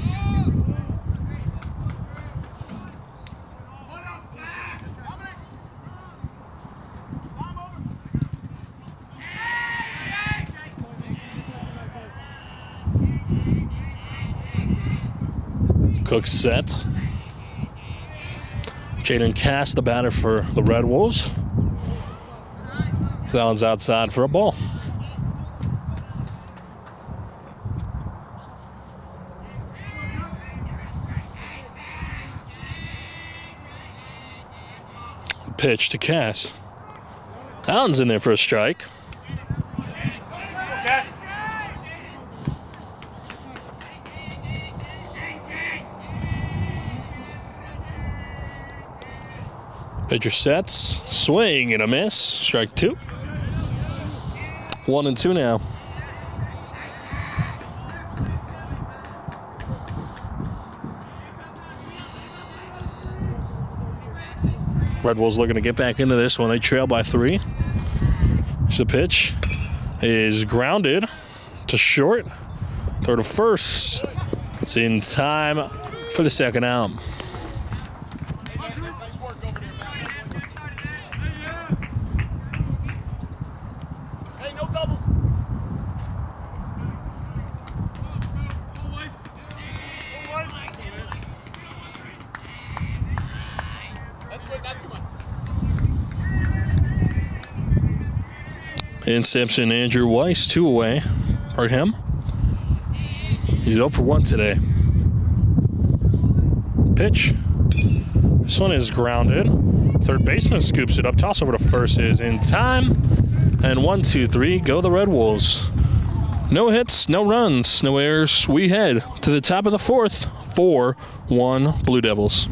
Speaker 1: Cook sets. Jaden Cass, the batter for the Red Wolves. That one's outside for a ball. Pitch to Cass. Allen's in there for a strike. Pitcher sets, swing and a miss. Strike 2. 1-2 now. Red Wolves looking to get back into this one. They trail by 3. Here's the pitch. Is grounded to short. Throw to first. It's in time for the second out. And Simpson, Andrew Weiss, 2 away for him. He's 0 for 1 today. Pitch. This one is grounded. Third baseman scoops it up. Toss over to first is in time. And 1-2-3, go the Red Wolves. No hits, no runs, no errors. We head to the top of the 4th. 4-1 Blue Devils.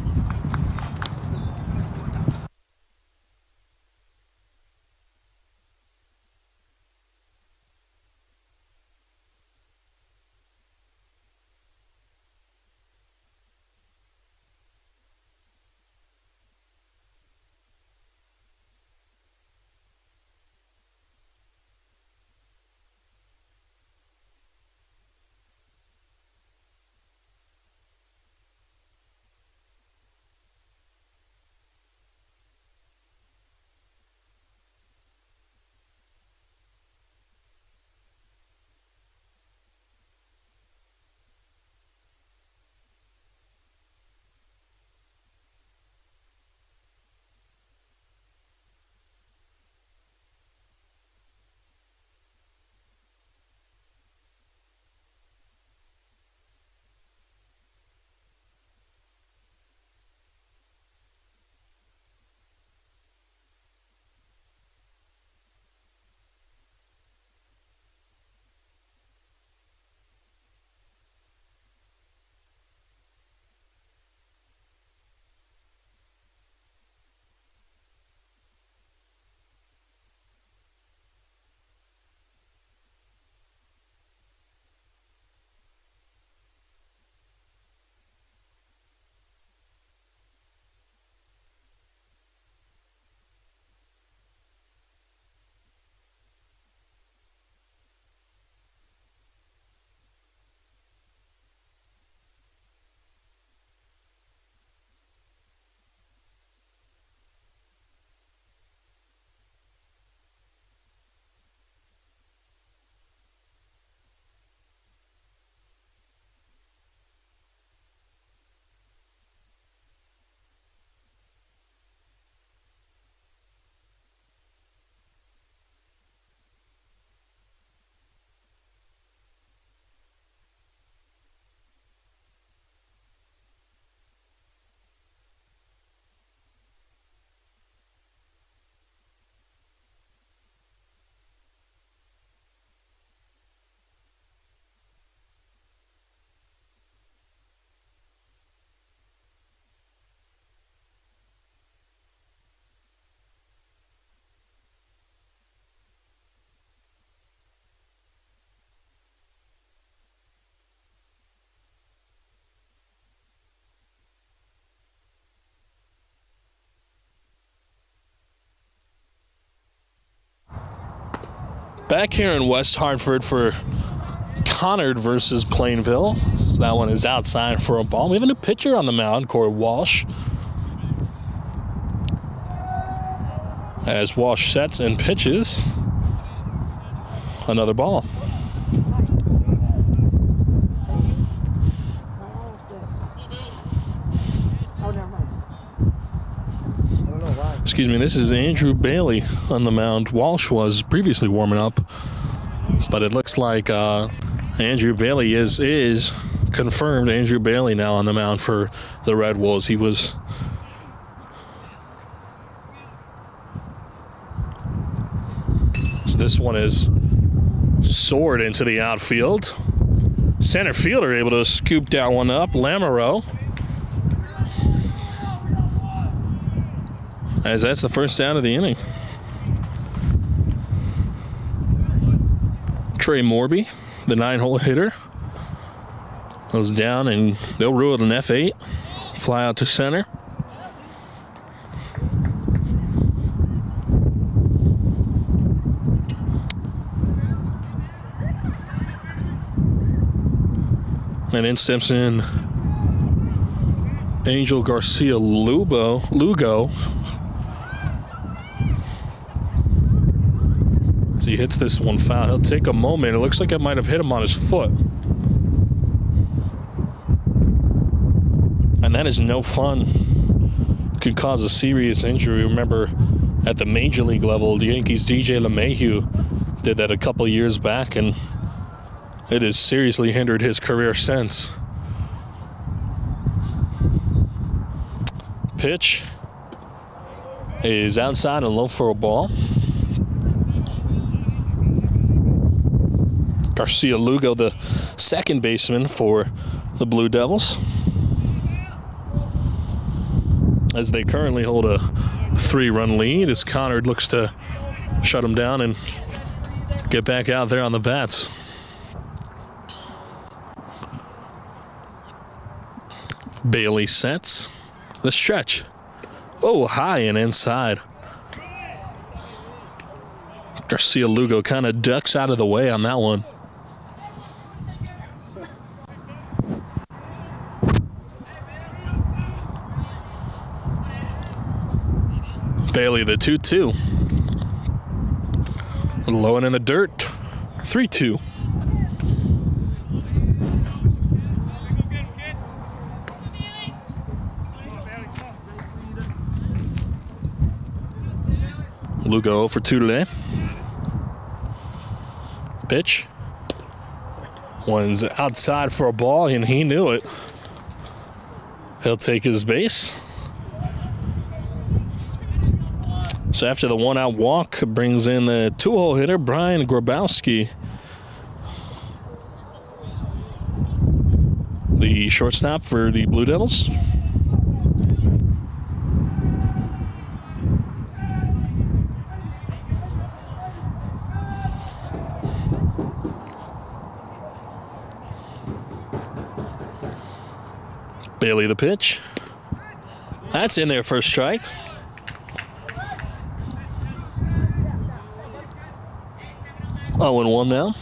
Speaker 1: Back here in West Hartford for Conard versus Plainville. So that one is outside for a ball. We have a new pitcher on the mound, Corey Walsh. As Walsh sets and pitches, another ball. Excuse me, this is Andrew Bailey on the mound. Walsh was previously warming up, but it looks like Andrew Bailey is confirmed. Andrew Bailey now on the mound for the Red Wolves. He was this one is soared into the outfield. Center fielder able to scoop that one up. Lamoureux. As that's the first down of the inning. Trey Morby, the 9-hole hitter, goes down and they'll rule it an F8. Fly out to center. And in steps in Angel Garcia Lugo. As he hits this one foul, he'll take a moment. It looks like it might have hit him on his foot. And that is no fun. Could cause a serious injury. Remember, at the major league level, the Yankees' DJ LeMahieu did that a couple years back, and it has seriously hindered his career since. Pitch is outside and low for a ball. Garcia Lugo, the second baseman for the Blue Devils, as they currently hold a 3-run lead, as Conard looks to shut him down and get back out there on the bats. Bailey sets the stretch. Oh, high and inside. Garcia Lugo kind of ducks out of the way on that one. Bailey, the 2-2. Low and in the dirt. 3-2. Lugo for 2 today. Pitch. One's outside for a ball, and he knew it. He'll take his base. So after the 1-out walk, brings in the 2-hole hitter, Brian Grabowski. The shortstop for the Blue Devils. Bailey the pitch. That's in there for a strike. Oh, and 1 now.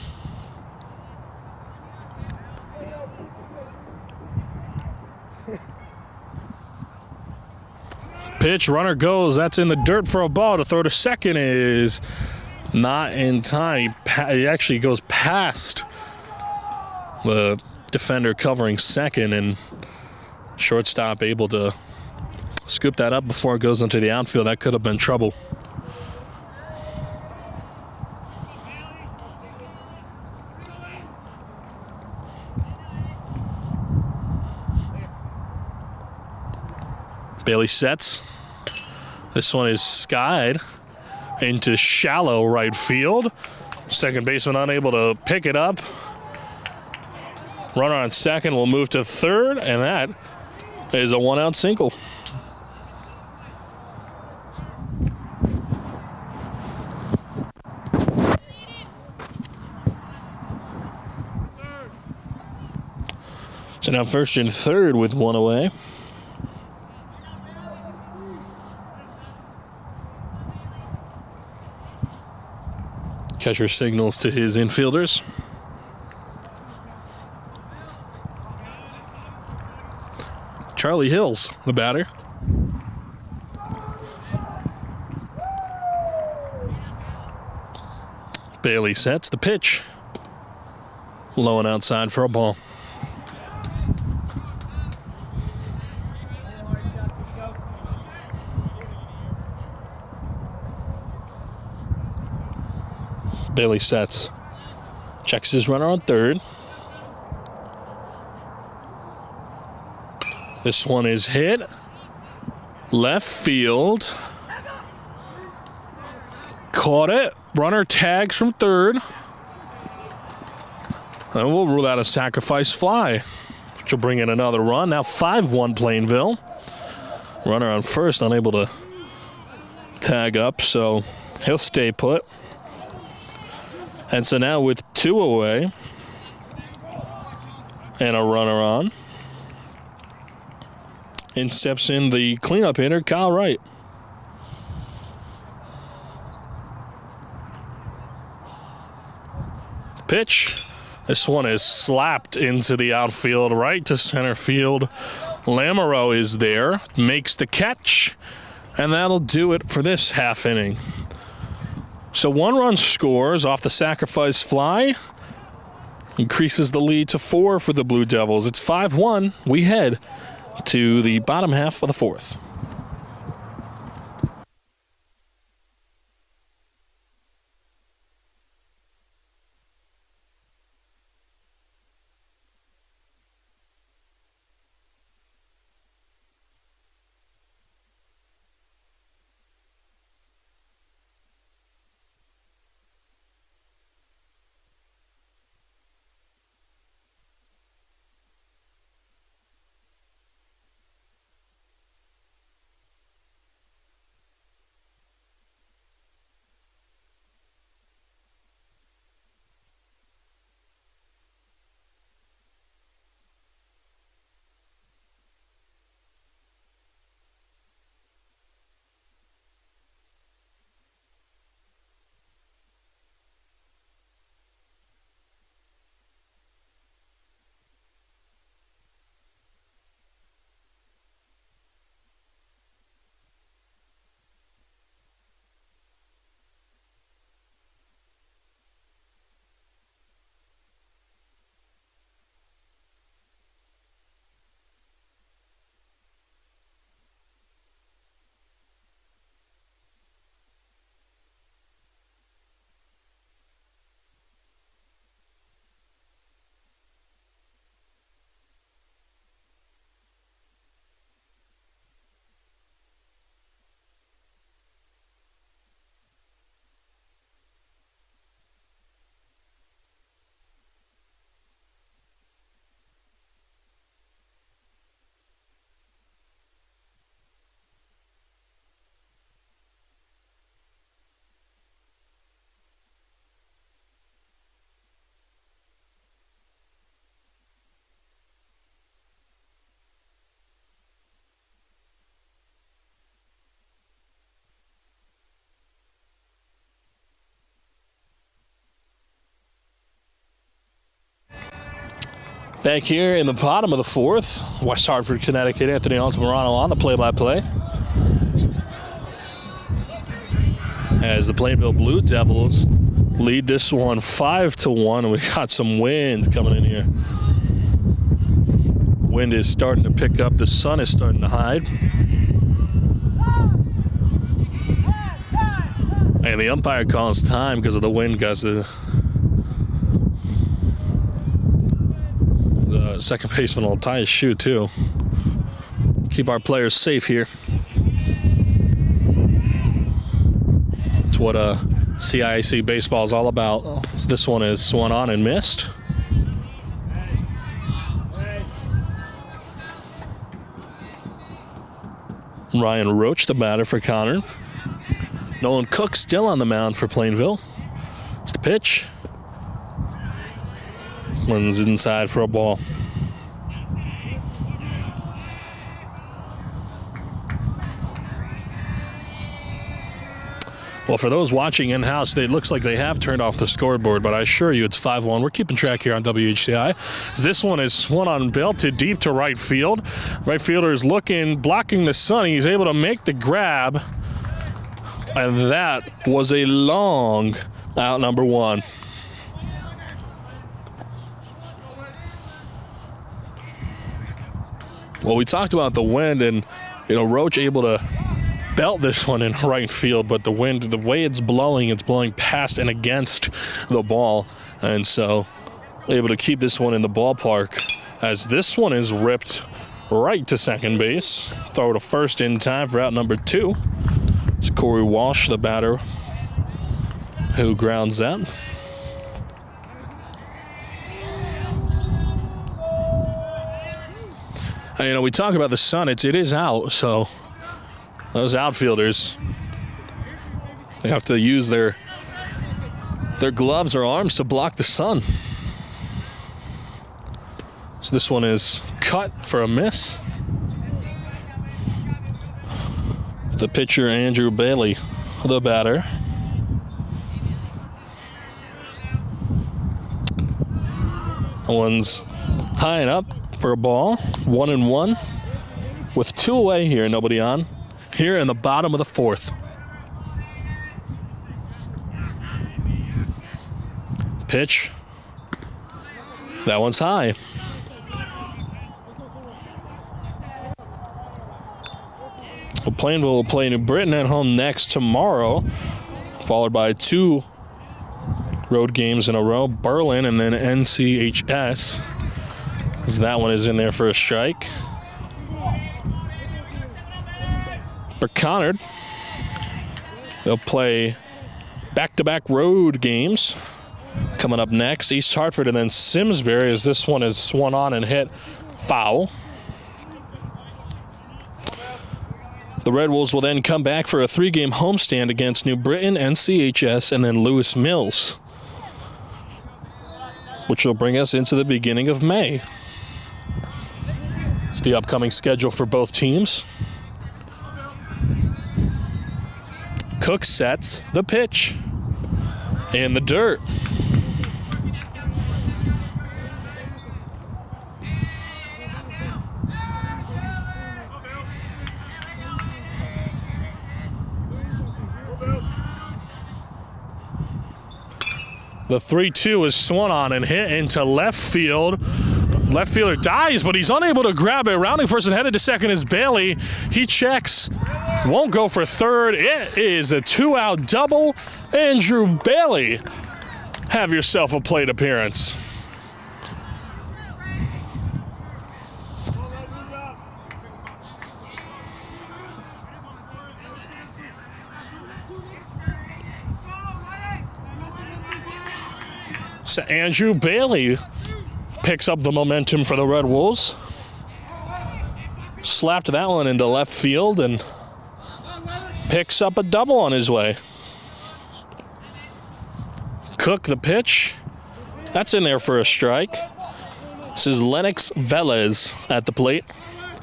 Speaker 1: Pitch, runner goes. That's in the dirt for a ball. To throw to second is not in time. He actually goes past the defender covering second, and shortstop able to scoop that up before it goes into the outfield. That could have been trouble. Bailey sets. This one is skied into shallow right field. Second baseman unable to pick it up. Runner on second will move to third, and that is a 1-out single. So now first and third with 1 away. Catcher signals to his infielders. Charlie Hills, the batter. Bailey sets the pitch. Low and outside for a ball. Bailey sets. Checks his runner on third. This one is hit. Left field. Caught it. Runner tags from third. And we'll rule out a sacrifice fly, which will bring in another run. Now 5-1 Plainville. Runner on first, unable to tag up, so he'll stay put. And so now with 2 away and a runner on, in steps in the cleanup hitter, Kyle Wright. Pitch. This one is slapped into the outfield, right to center field. Lamoureux is there, makes the catch, and that'll do it for this half inning. So 1 run scores off the sacrifice fly, increases the lead to 4 for the Blue Devils. It's 5-1. We head to the bottom half of the 4th. Back here in the bottom of the 4th, West Hartford, Connecticut, Anthony Altamirano on the play-by-play. As the Plainville Blue Devils lead this one 5-1, and we got some wind coming in here. Wind is starting to pick up. The sun is starting to hide. And the umpire calls time because of the wind gusts. The second baseman will tie his shoe, too. Keep our players safe here. That's what CIAC baseball is all about. This one is swung on and missed. Ryan Roach, the batter for Conard. Nolan Cook still on the mound for Plainville. It's the pitch. One's inside for a ball. Well, for those watching in-house, it looks like they have turned off the scoreboard, but I assure you it's 5-1. We're keeping track here on WHCI. This one is swung on belted deep to right field. Right fielder is looking, blocking the sun. He's able to make the grab, and that was a long out, number one. Well, we talked about the wind, and Roach able to belt this one in right field, but the wind, the way it's blowing past and against the ball, and so able to keep this one in the ballpark, as this one is ripped right to second base. Throw to first in time for out number 2. It's Corey Walsh, the batter, who grounds that. And, we talk about the sun. It is out, so those outfielders, they have to use their gloves or arms to block the sun. So this one is cut for a miss. The pitcher, Andrew Bailey, the batter. That one's high and up for a ball. 1-1 with 2 away here, nobody on. Here in the bottom of the 4th. Pitch. That one's high. Well, Plainville will play New Britain at home next tomorrow, followed by 2 road games in a row, Berlin and then NCHS. So that one is in there for a strike. For Conard, they'll play back-to-back road games coming up next. East Hartford and then Simsbury, as this one is swung on and hit foul. The Red Wolves will then come back for a 3-game homestand against New Britain, NCHS, and then Lewis Mills, which will bring us into the beginning of May. It's the upcoming schedule for both teams. Cook sets the pitch in the dirt. The 3-2 is swung on and hit into left field. Left fielder dives, but he's unable to grab it. Rounding first and headed to second is Bailey. He checks, won't go for third. It is a 2-out double. Andrew Bailey, have yourself a plate appearance. So Andrew Bailey picks up the momentum for the Red Wolves. Slapped that one into left field and picks up a double on his way. Cook the pitch. That's in there for a strike. This is Lennox Velez at the plate.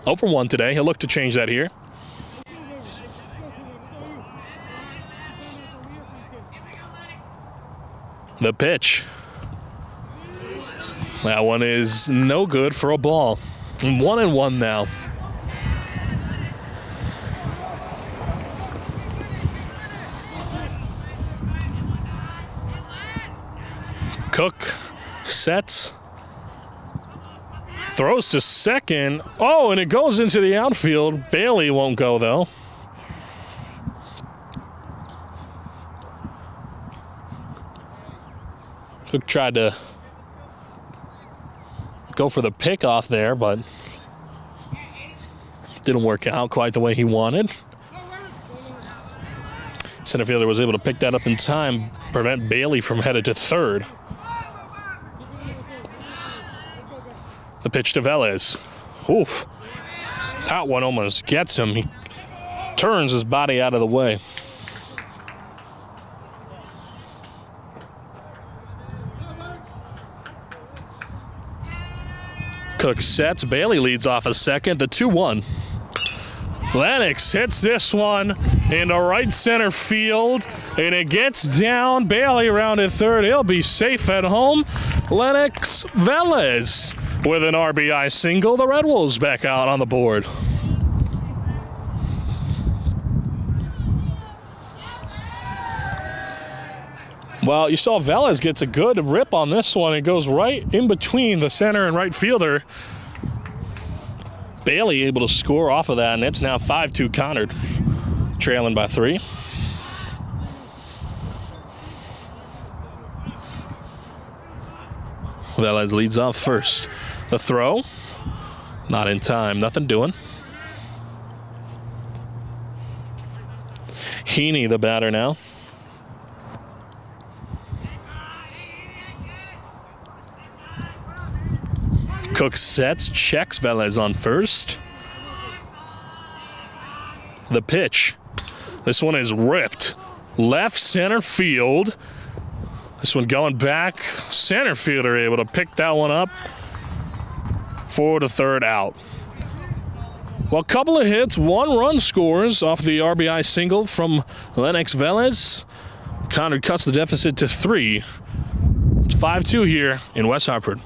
Speaker 1: 0 for 1 today. He'll look to change that here. The pitch. That one is no good for a ball. 1-1 now. Cook sets. Throws to second. Oh, and it goes into the outfield. Bailey won't go, though. Cook tried to go for the pickoff there, but didn't work out quite the way he wanted. Center fielder was able to pick that up in time, prevent Bailey from headed to third. The pitch to Velez. Oof. That one almost gets him. He turns his body out of the way. Cook sets. Bailey leads off a second. The 2-1. Lennox hits this one into right center field, and it gets down. Bailey around at third. He'll be safe at home. Lennox Velez with an RBI single. The Red Wolves back out on the board. Well, you saw Velez gets a good rip on this one. It goes right in between the center and right fielder. Bailey able to score off of that, and it's now 5-2 Conard, trailing by 3. Velez leads off first. The throw, not in time, nothing doing. Heaney, the batter now. Cook sets, checks Velez on first. The pitch. This one is ripped. Left center field. This one going back. Center fielder able to pick that one up for the third out. Well, a couple of hits, 1 run scores off the RBI single from Lennox Velez. Conard cuts the deficit to 3. It's 5-2 here in West Hartford.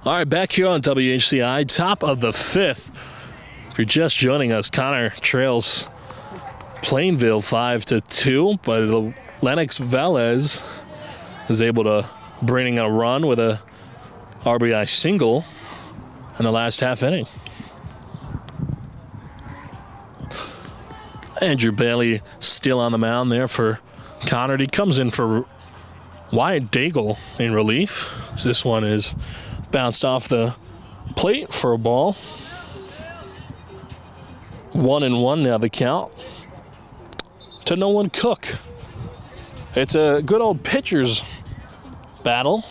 Speaker 1: All right, back here on WHCI, top of the 5th. If you're just joining us, Conard trails Plainville 5-2, but Lennox Velez is able to bring in a run with a RBI single in the last half inning. Andrew Bailey still on the mound there for Conard. He comes in for Wyatt Daigle in relief. This one is bounced off the plate for a ball. 1-1 now the count to Nolan Cook. It's a good old pitcher's battle.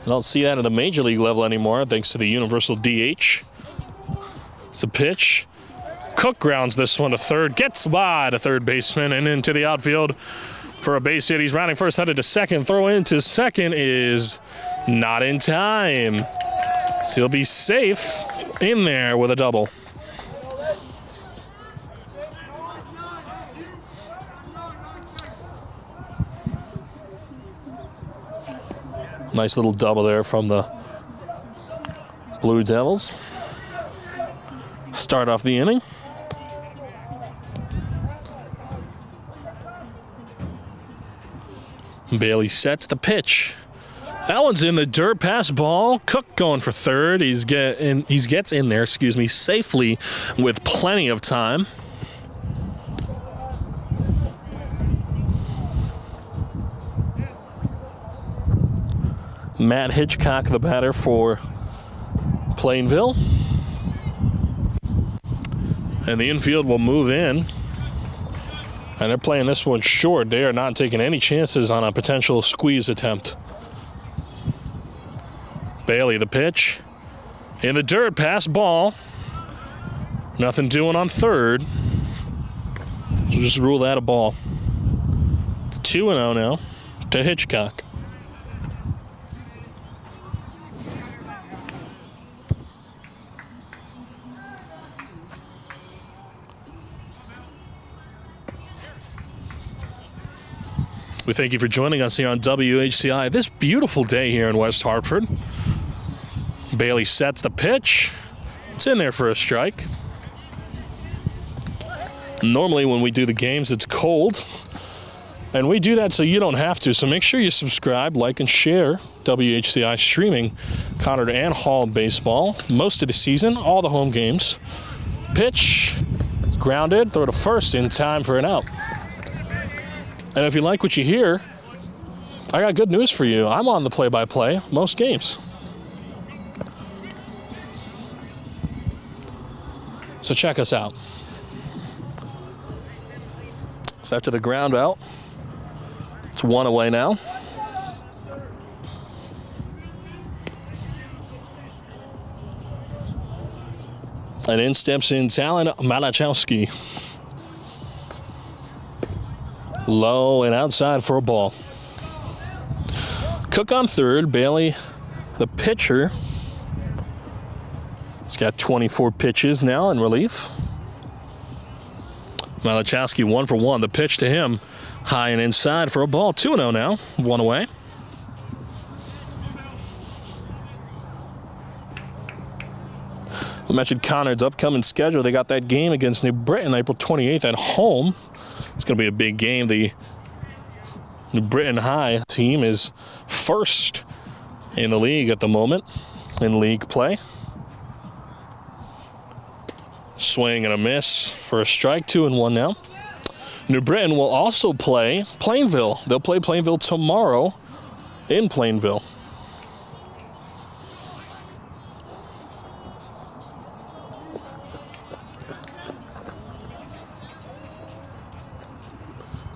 Speaker 1: I don't see that at the major league level anymore, thanks to the universal DH. It's the pitch. Cook grounds this one to third, gets by the third baseman and into the outfield for a base hit. He's rounding first, headed to second. Throw into second is not in time. So he'll be safe in there with a double. Nice little double there from the Blue Devils. Start off the inning. Bailey sets the pitch. That one's in the dirt, pass ball. Cook going for third. He gets in there, safely with plenty of time. Matt Hitchcock, the batter for Plainville. And the infield will move in. And they're playing this one short. They are not taking any chances on a potential squeeze attempt. Bailey, the pitch. In the dirt, pass ball. Nothing doing on third. So just rule that a ball. 2-0 now to Hitchcock. We thank you for joining us here on WHCI. This beautiful day here in West Hartford. Bailey sets the pitch. It's in there for a strike. Normally when we do the games, it's cold. And we do that so you don't have to. So make sure you subscribe, like, and share WHCI streaming Conard and Hall baseball most of the season, all the home games. Pitch, it's grounded, throw to first in time for an out. And if you like what you hear, I got good news for you. I'm on the play-by-play most games. So check us out. So after the ground out, it's 1 away now. And in steps in Talon Malachowski. Low and outside for a ball. Cook on third. Bailey, the pitcher. He's got 24 pitches now in relief. Malachowski 1 for 1. The pitch to him. High and inside for a ball. 2-0 now. 1 away. I mentioned Conard's upcoming schedule. They got that game against New Britain April 28th at home. It's going to be a big game. The New Britain High team is first in the league at the moment in league play. Swing and a miss for a strike. 2-1 now. New Britain will also play Plainville. They'll play Plainville tomorrow in Plainville.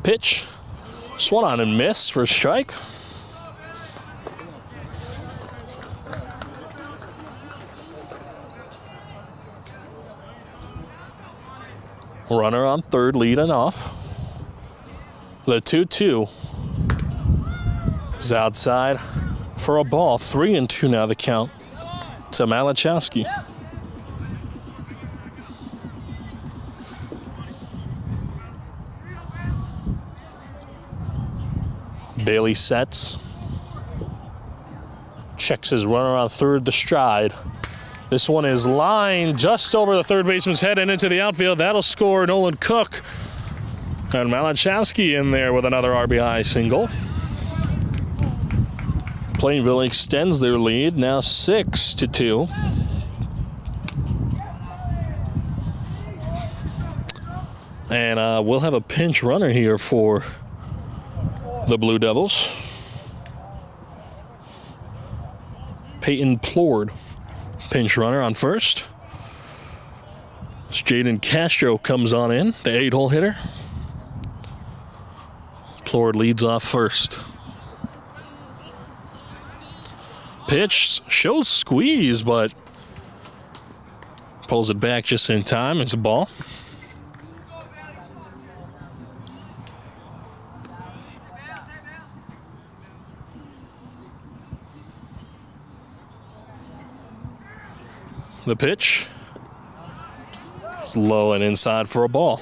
Speaker 1: Pitch, swung on and missed for a strike. Runner on third, leading off. The 2-2 is outside for a ball. 3-2 now the count to Malachowski. Bailey sets. Checks his runner on third, the stride. This one is lined just over the third baseman's head and into the outfield. That'll score Nolan Cook. And Malachowski in there with another RBI single. Plainville extends their lead, now 6-2. And we'll have a pinch runner here for the Blue Devils. Peyton Plord, pinch runner on first. Jaden Castro comes on in, the 8-hole hitter. Plord leads off first. pitch shows squeeze, but pulls it back just in time. It's a ball. The pitch is low and inside for a ball.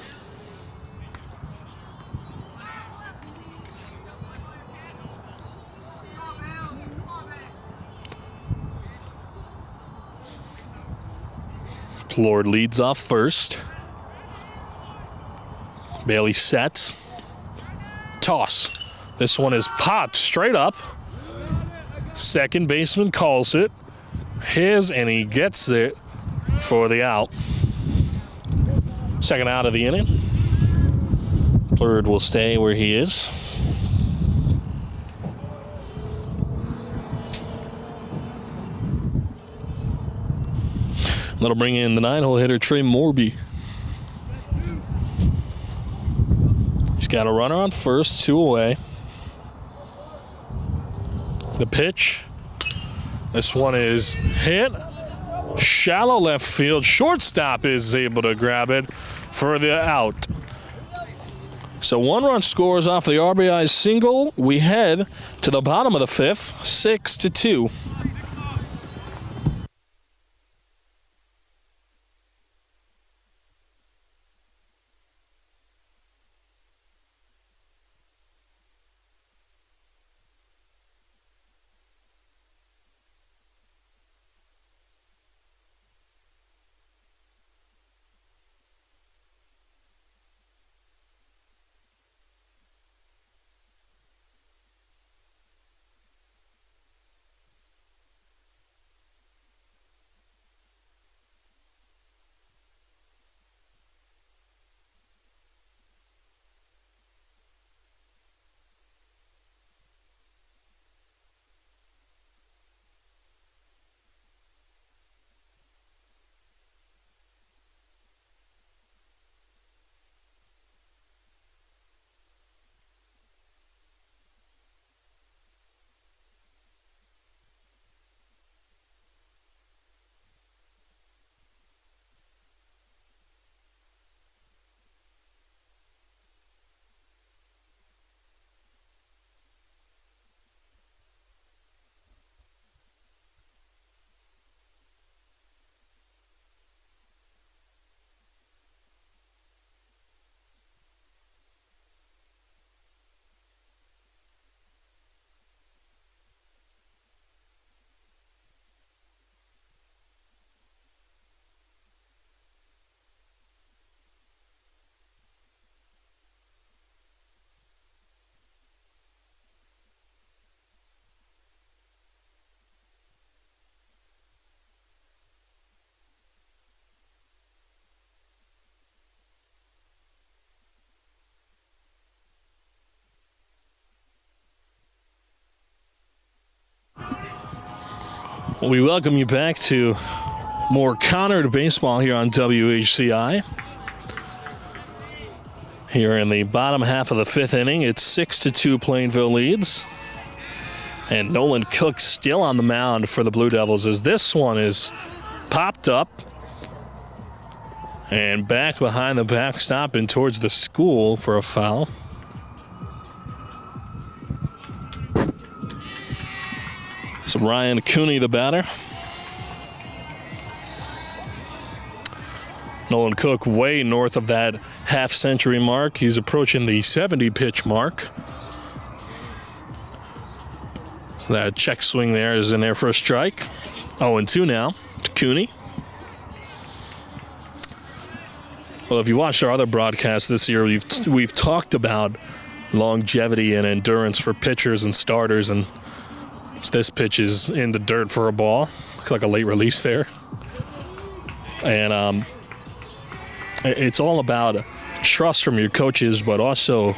Speaker 1: Lord leads off first. Bailey sets. Toss. This one is popped straight up. Second baseman calls it. And he gets it for the out. Second out of the inning. Plurd will stay where he is. That'll bring in the 9-hole hitter, Trey Morby. He's got a runner on first, 2 away. The pitch. This one is hit. Shallow left field. Shortstop is able to grab it for the out. So 1 run scores off the RBI single. We head to the bottom of the 5th, 6-2. We welcome you back to more Conard baseball here on WHCI. Here in the bottom half of the 5th inning, it's 6-2 Plainville leads. And Nolan Cook still on the mound for the Blue Devils as this one is popped up and back behind the backstop and towards the school for a foul. So Ryan Cooney, the batter. Nolan Cook way north of that half-century mark. He's approaching the 70-pitch mark. So that check swing there is in there for a strike. 0-2 now to Cooney. Well, if you watched our other broadcasts this year, we've talked about longevity and endurance for pitchers and starters, and this pitch is in the dirt for a ball. Looks like a late release there. And it's all about trust from your coaches, but also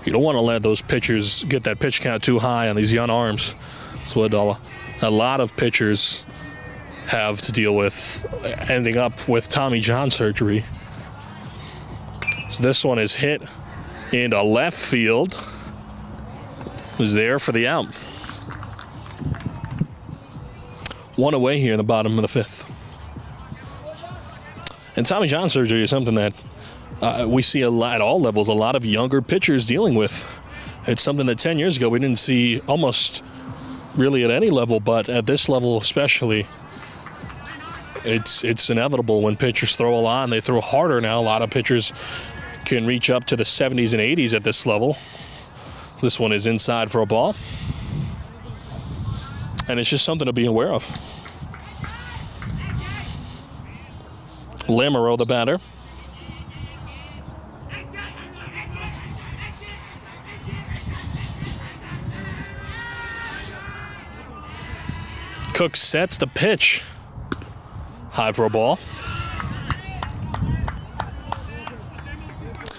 Speaker 1: you don't want to let those pitchers get that pitch count too high on these young arms. That's what a lot of pitchers have to deal with, ending up with Tommy John surgery. So this one is hit into left field. Was there for the out. one away here in the bottom of the fifth. And Tommy John surgery is something that we see a lot, at all levels, a lot of younger pitchers dealing with. It's something that 10 years ago we didn't see almost really at any level, but at this level especially, it's inevitable when pitchers throw a lot and they throw harder now. A lot of pitchers can reach up to the 70s and 80s at this level. This one is inside for a ball. And it's just something to be aware of. Lamoureux, the batter. Cook sets the pitch. High for a ball.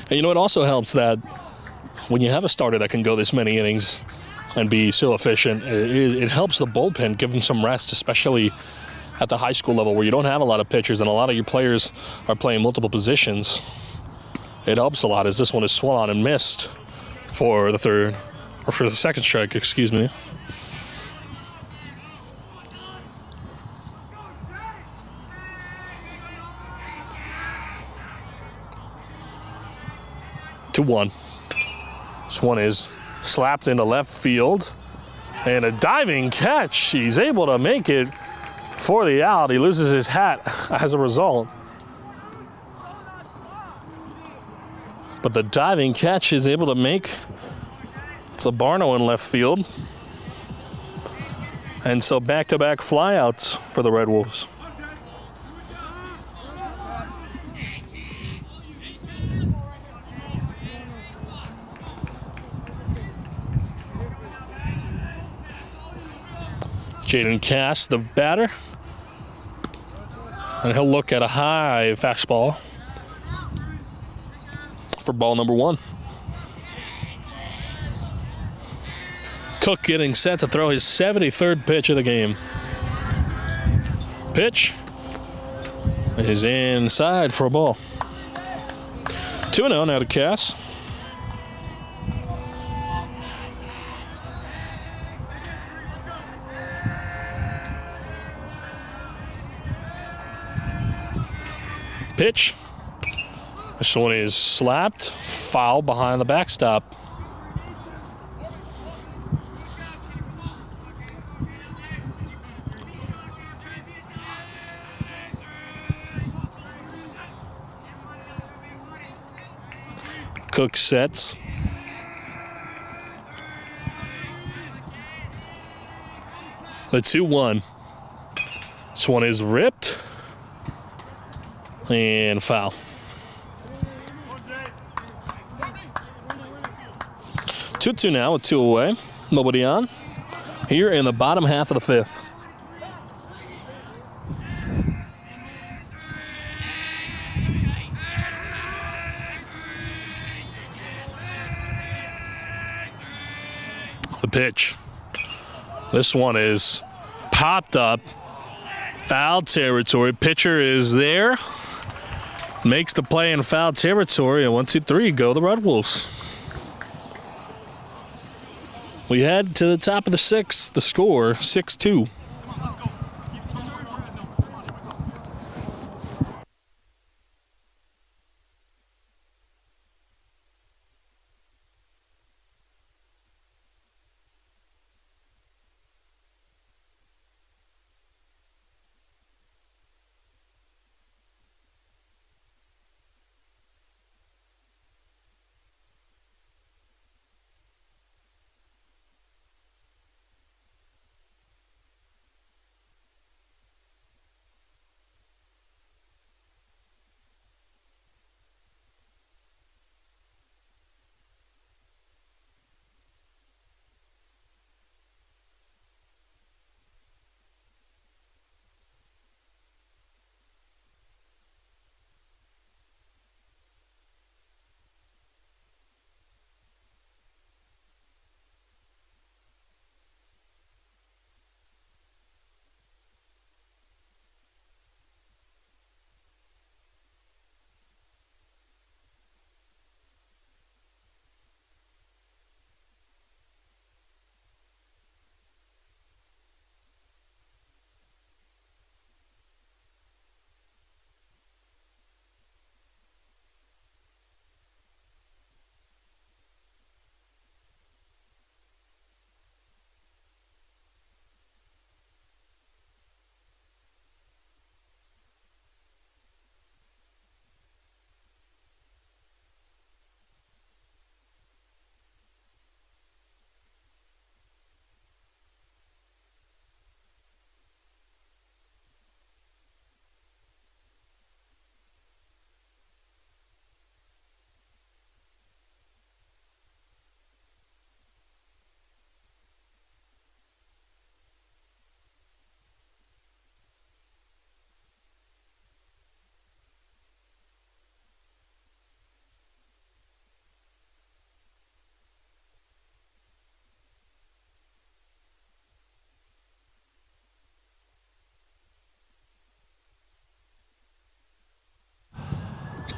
Speaker 1: And you know, it also helps that when you have a starter that can go this many innings and be so efficient, it helps the bullpen, give them some rest, especially at the high school level where you don't have a lot of pitchers and a lot of your players are playing multiple positions. It helps a lot as this one is swung on and missed for the second strike, excuse me. To one. This one is slapped into left field. And a diving catch. He's able to make it for the out. He loses his hat as a result. But the diving catch is able to make Zabarno in left field. And so back-to-back flyouts for the Red Wolves. Jaden Cass, the batter. And he'll look at a high fastball for ball number one. Cook getting set to throw his 73rd pitch of the game. Pitch is inside for a ball. 2-0 now to Cass. Pitch. This one is slapped, foul behind the backstop. Cook sets. The 2-1. This one is ripped. And foul. 2-2 now with 2 away. Nobody on. Here in the bottom half of the fifth. The pitch. This one is popped up. Foul territory. Pitcher is there. Makes the play in foul territory. And 1-2-3, go the Red Wolves. We head to the top of the sixth. The score, 6-2.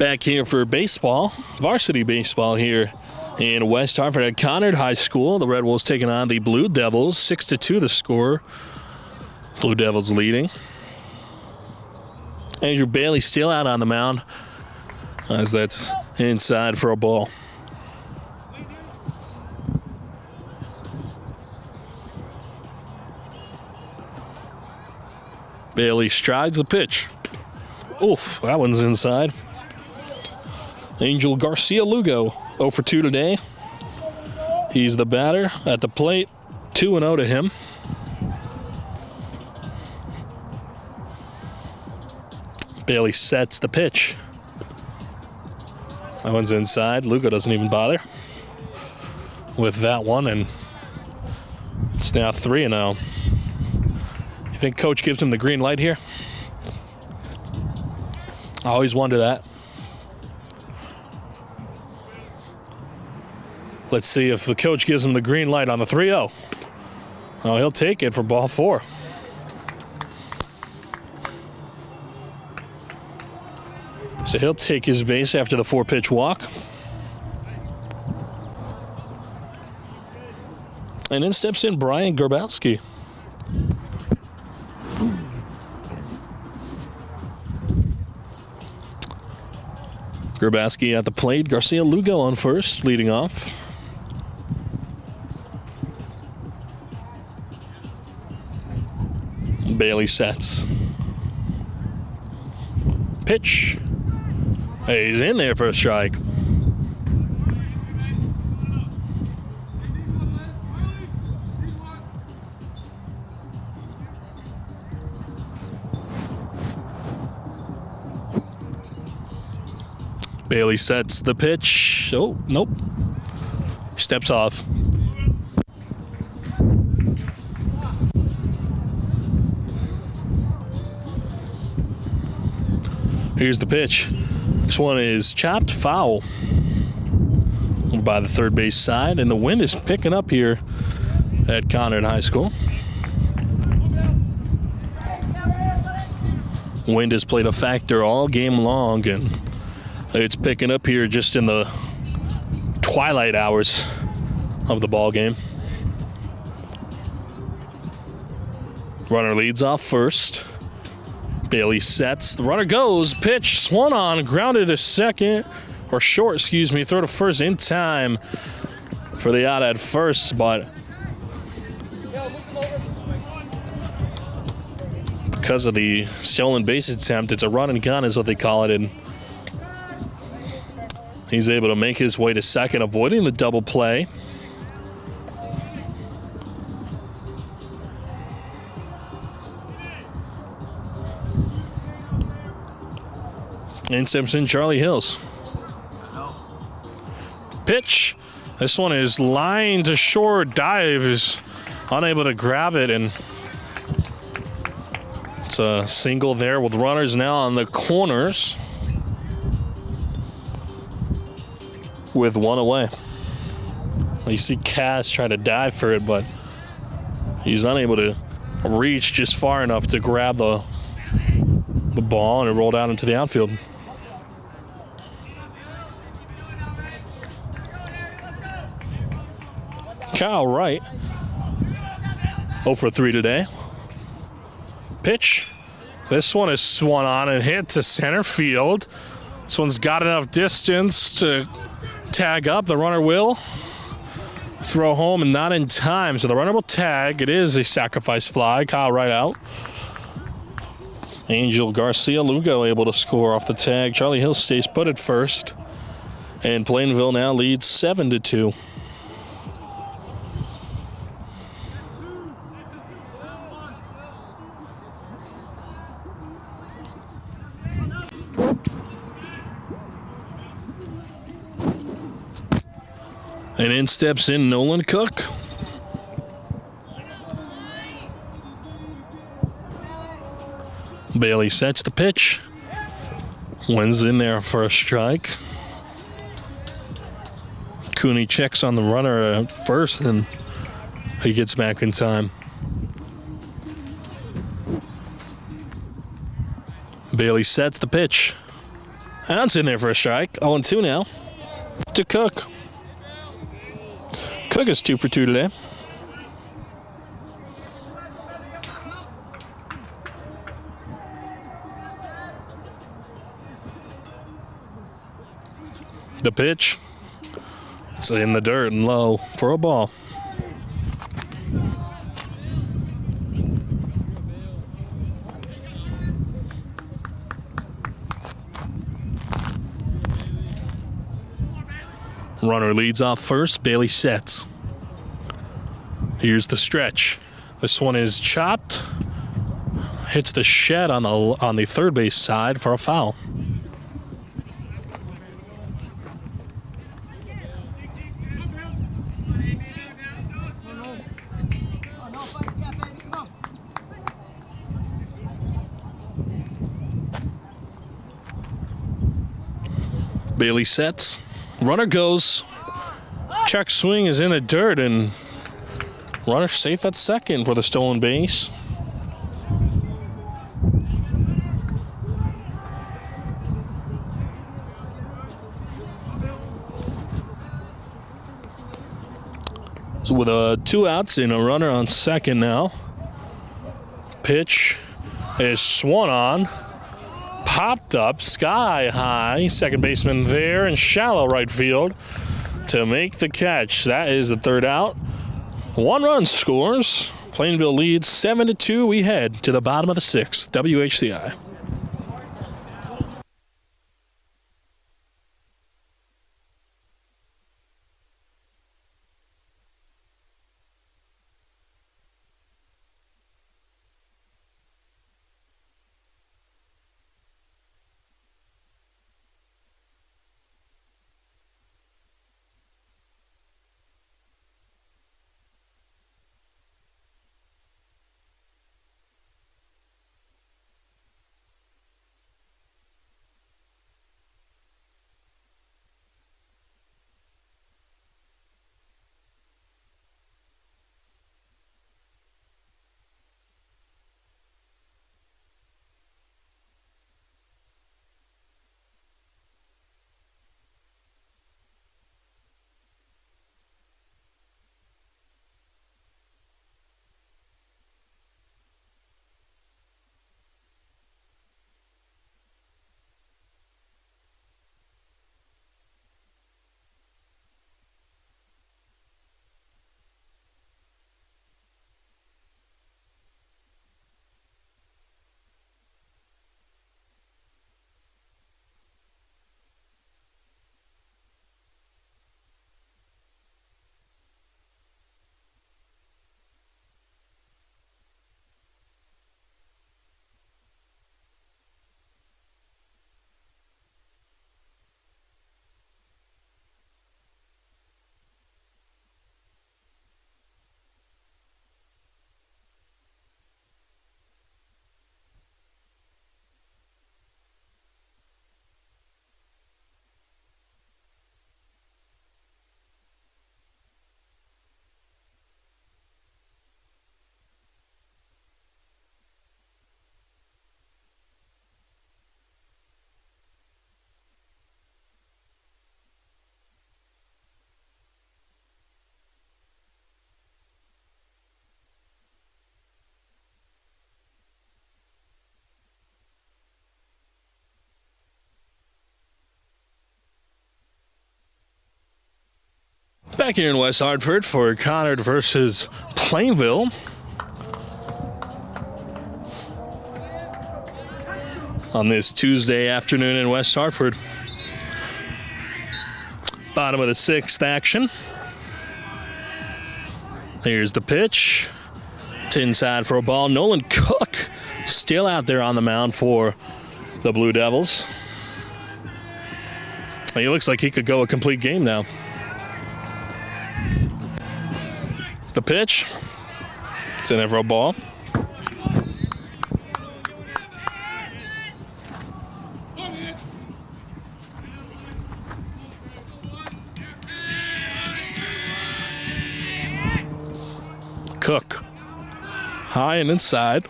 Speaker 1: Back here for baseball, varsity baseball here in West Hartford at Conard High School. The Red Wolves taking on the Blue Devils. 6-2 the score. Blue Devils leading. Andrew Bailey still out on the mound as that's inside for a ball. Bailey strides the pitch. Oof, that one's inside. Angel Garcia Lugo, 0 for 2 today. He's the batter at the plate, 2-0 to him. Bailey sets the pitch. That one's inside. Lugo doesn't even bother with that one, and it's now 3-0. You think coach gives him the green light here? I always wonder that. Let's see if the coach gives him the green light on the 3-0. Oh, he'll take it for ball 4. So he'll take his base after the 4-pitch walk. And in steps in Brian Grabowski. Grabowski at the plate. Garcia Lugo on first, leading off. Bailey sets. Pitch. Hey, he's in there for a strike. Bailey sets the pitch. Oh, nope. Steps off. Here's the pitch. This one is chopped foul over by the third base side, and the wind is picking up here at Conard High School. Wind has played a factor all game long, and it's picking up here just in the twilight hours of the ball game. Runner leads off first. Bailey sets. The runner goes. Pitch swung on. Grounded to second. Or short, excuse me. Throw to first in time for the out at first. But because of the stolen base attempt, it's a run and gun is what they call it. And he's able to make his way to second, avoiding the double play. And Simpson, Charlie Hills. Pitch. This one is line to short. Dive is unable to grab it, and it's a single there with runners now on the corners with one away. You see Cass try to dive for it, but he's unable to reach just far enough to grab the ball, and it rolled out into the outfield. Kyle Wright, 0 for 3 today. Pitch. This one is swung on and hit to center field. This one's got enough distance to tag up. The runner will throw home and not in time. So the runner will tag. It is a sacrifice fly. Kyle Wright out. Angel Garcia Lugo able to score off the tag. Charlie Hill stays put at first. And Plainville now leads 7-2. And in steps in Nolan Cook. Bailey sets the pitch. Wins in there for a strike. Cooney checks on the runner at first, and he gets back in time. Bailey sets the pitch. That's in there for a strike. 0-2 now to Cook. Cook is 2 for 2 today. The pitch. It's in the dirt and low for a ball. Runner leads off first. Bailey sets. Here's the stretch. This one is chopped. Hits the shed on the third base side for a foul. Bailey sets. Runner goes. Check swing is in the dirt, and runner safe at second for the stolen base. So with 2 outs and a runner on second now. Pitch is swung on. Popped up sky high. Second baseman there in shallow right field to make the catch. That is the third out. 1 run scores. Plainville leads 7-2. We head to the bottom of the 6th. WHCI. Back here in West Hartford for Conard versus Plainville. On this Tuesday afternoon in West Hartford. Bottom of the 6th action. Here's the pitch. It's inside for a ball. Nolan Cook still out there on the mound for the Blue Devils. He looks like he could go a complete game now. The pitch. It's in there for a ball. Cook. High and inside.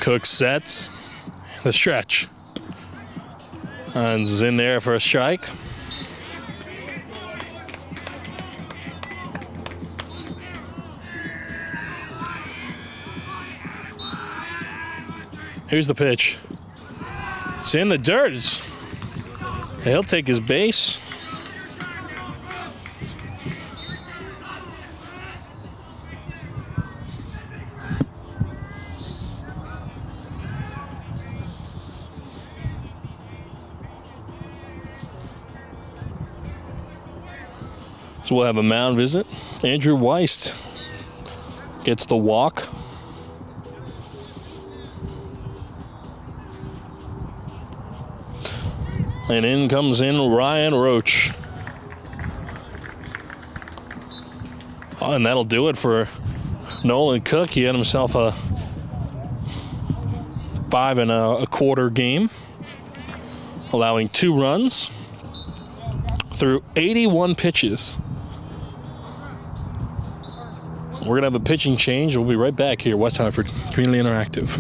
Speaker 1: Cook sets the stretch. Hans in there for a strike. Here's the pitch. It's in the dirt. He'll take his base. So we'll have a mound visit. Andrew Weiss gets the walk. And in comes in Ryan Roach. Oh, and that'll do it for Nolan Cook. He had himself a 5 1/4 game, allowing 2 runs through 81 pitches. We're going to have a pitching change. We'll be right back here, West Hartford Community Interactive.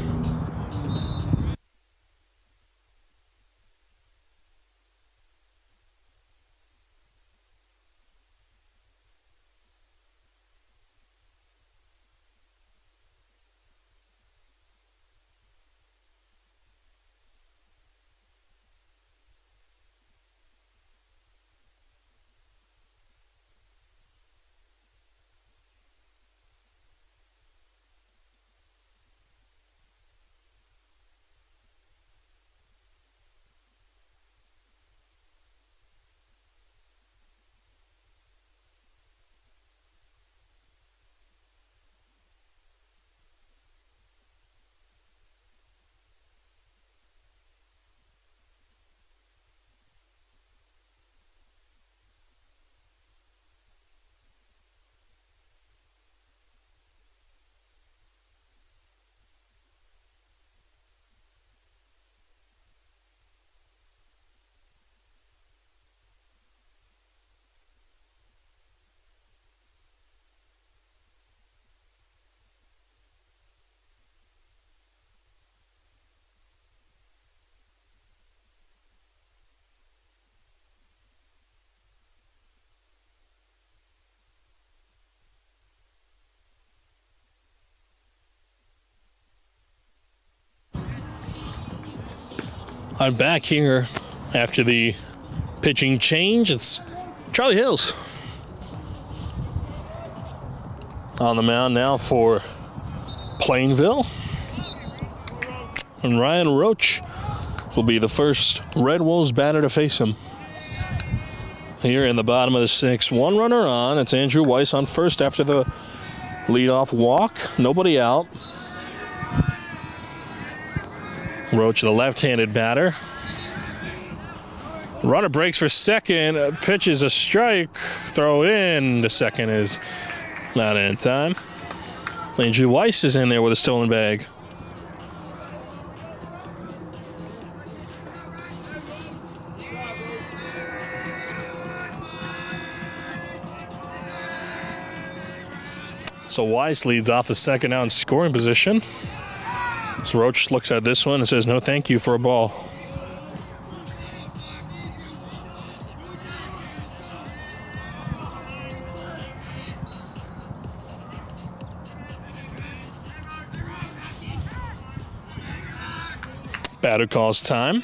Speaker 1: I'm back here after the pitching change. It's Charlie Hills on the mound now for Plainville. And Ryan Roach will be the first Red Wolves batter to face him. Here in the bottom of the 6th, 1 runner on. It's Andrew Weiss on first after the leadoff walk. Nobody out. Roach, the left-handed batter. Runner breaks for second, pitches a strike, throw in. The second is not in time. Andrew Weiss is in there with a stolen bag. So Weiss leads off a second out in scoring position. So Roach looks at this one and says, no thank you for a ball. Batter calls time.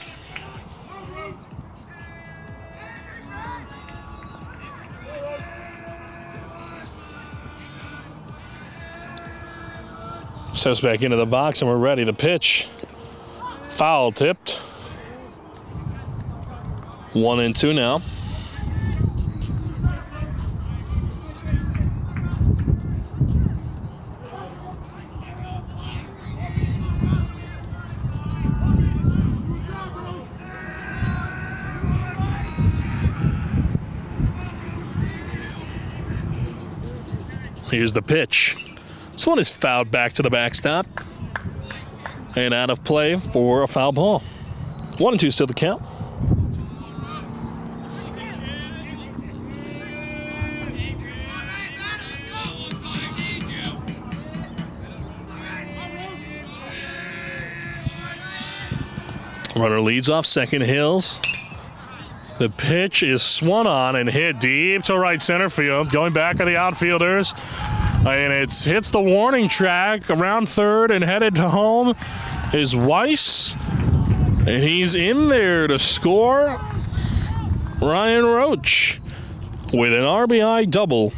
Speaker 1: Steps back into the box and we're ready. The pitch. Foul tipped. 1-2 now. Here's the pitch. This one is fouled back to the backstop and out of play for a foul ball. 1-2 still the count. Runner leads off second, Hills. The pitch is swung on and hit deep to right center field. Going back of the outfielders. And it hits the warning track around third and headed to home is Weiss. And he's in there to score. Ryan Roach with an RBI double.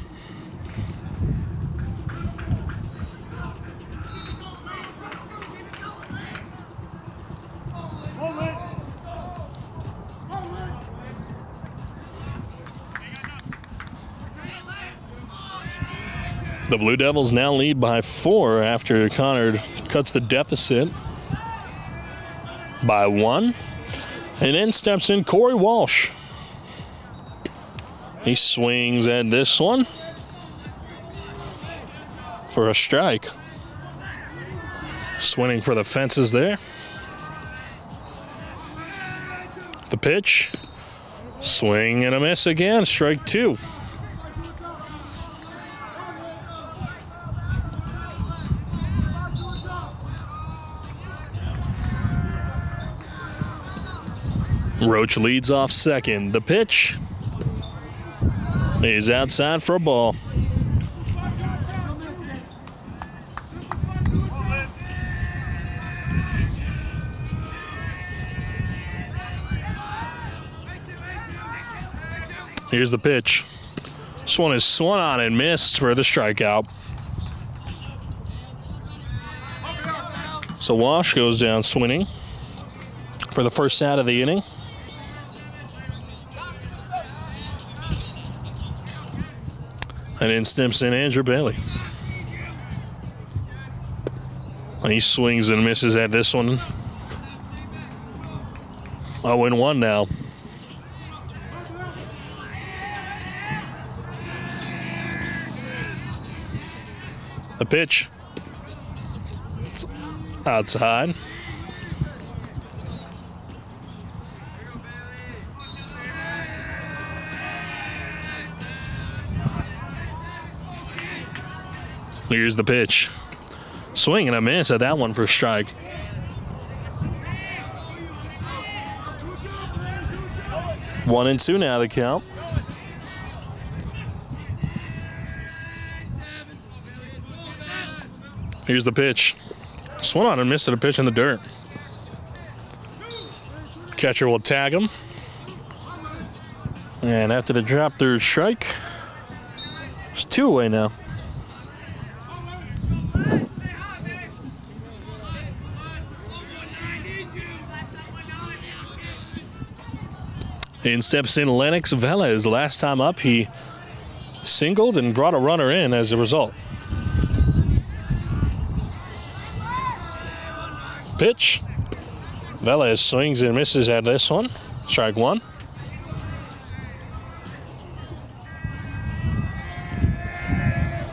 Speaker 1: The Blue Devils now lead by 4 after Conard cuts the deficit by 1. And then steps in Corey Walsh. He swings at this one for a strike. Swinging for the fences there. The pitch. Swing and a miss again. Strike 2. Roach leads off second. The pitch is outside for a ball. Here's the pitch. This one is swung on and missed for the strikeout. So Walsh goes down swinging for the first out of the inning. And then steps in Andrew Bailey. And he swings and misses at this one. 0-1 now. The pitch. It's outside. Here's the pitch. Swing and a miss at that one for a strike. One and two now the count. Here's the pitch. Swung on and missed at a pitch in the dirt. Catcher will tag him. And after the drop, third strike. It's 2 away now. In steps in Lennox Velez. Last time up, he singled and brought a runner in as a result. Pitch. Velez swings and misses at this one. Strike 1.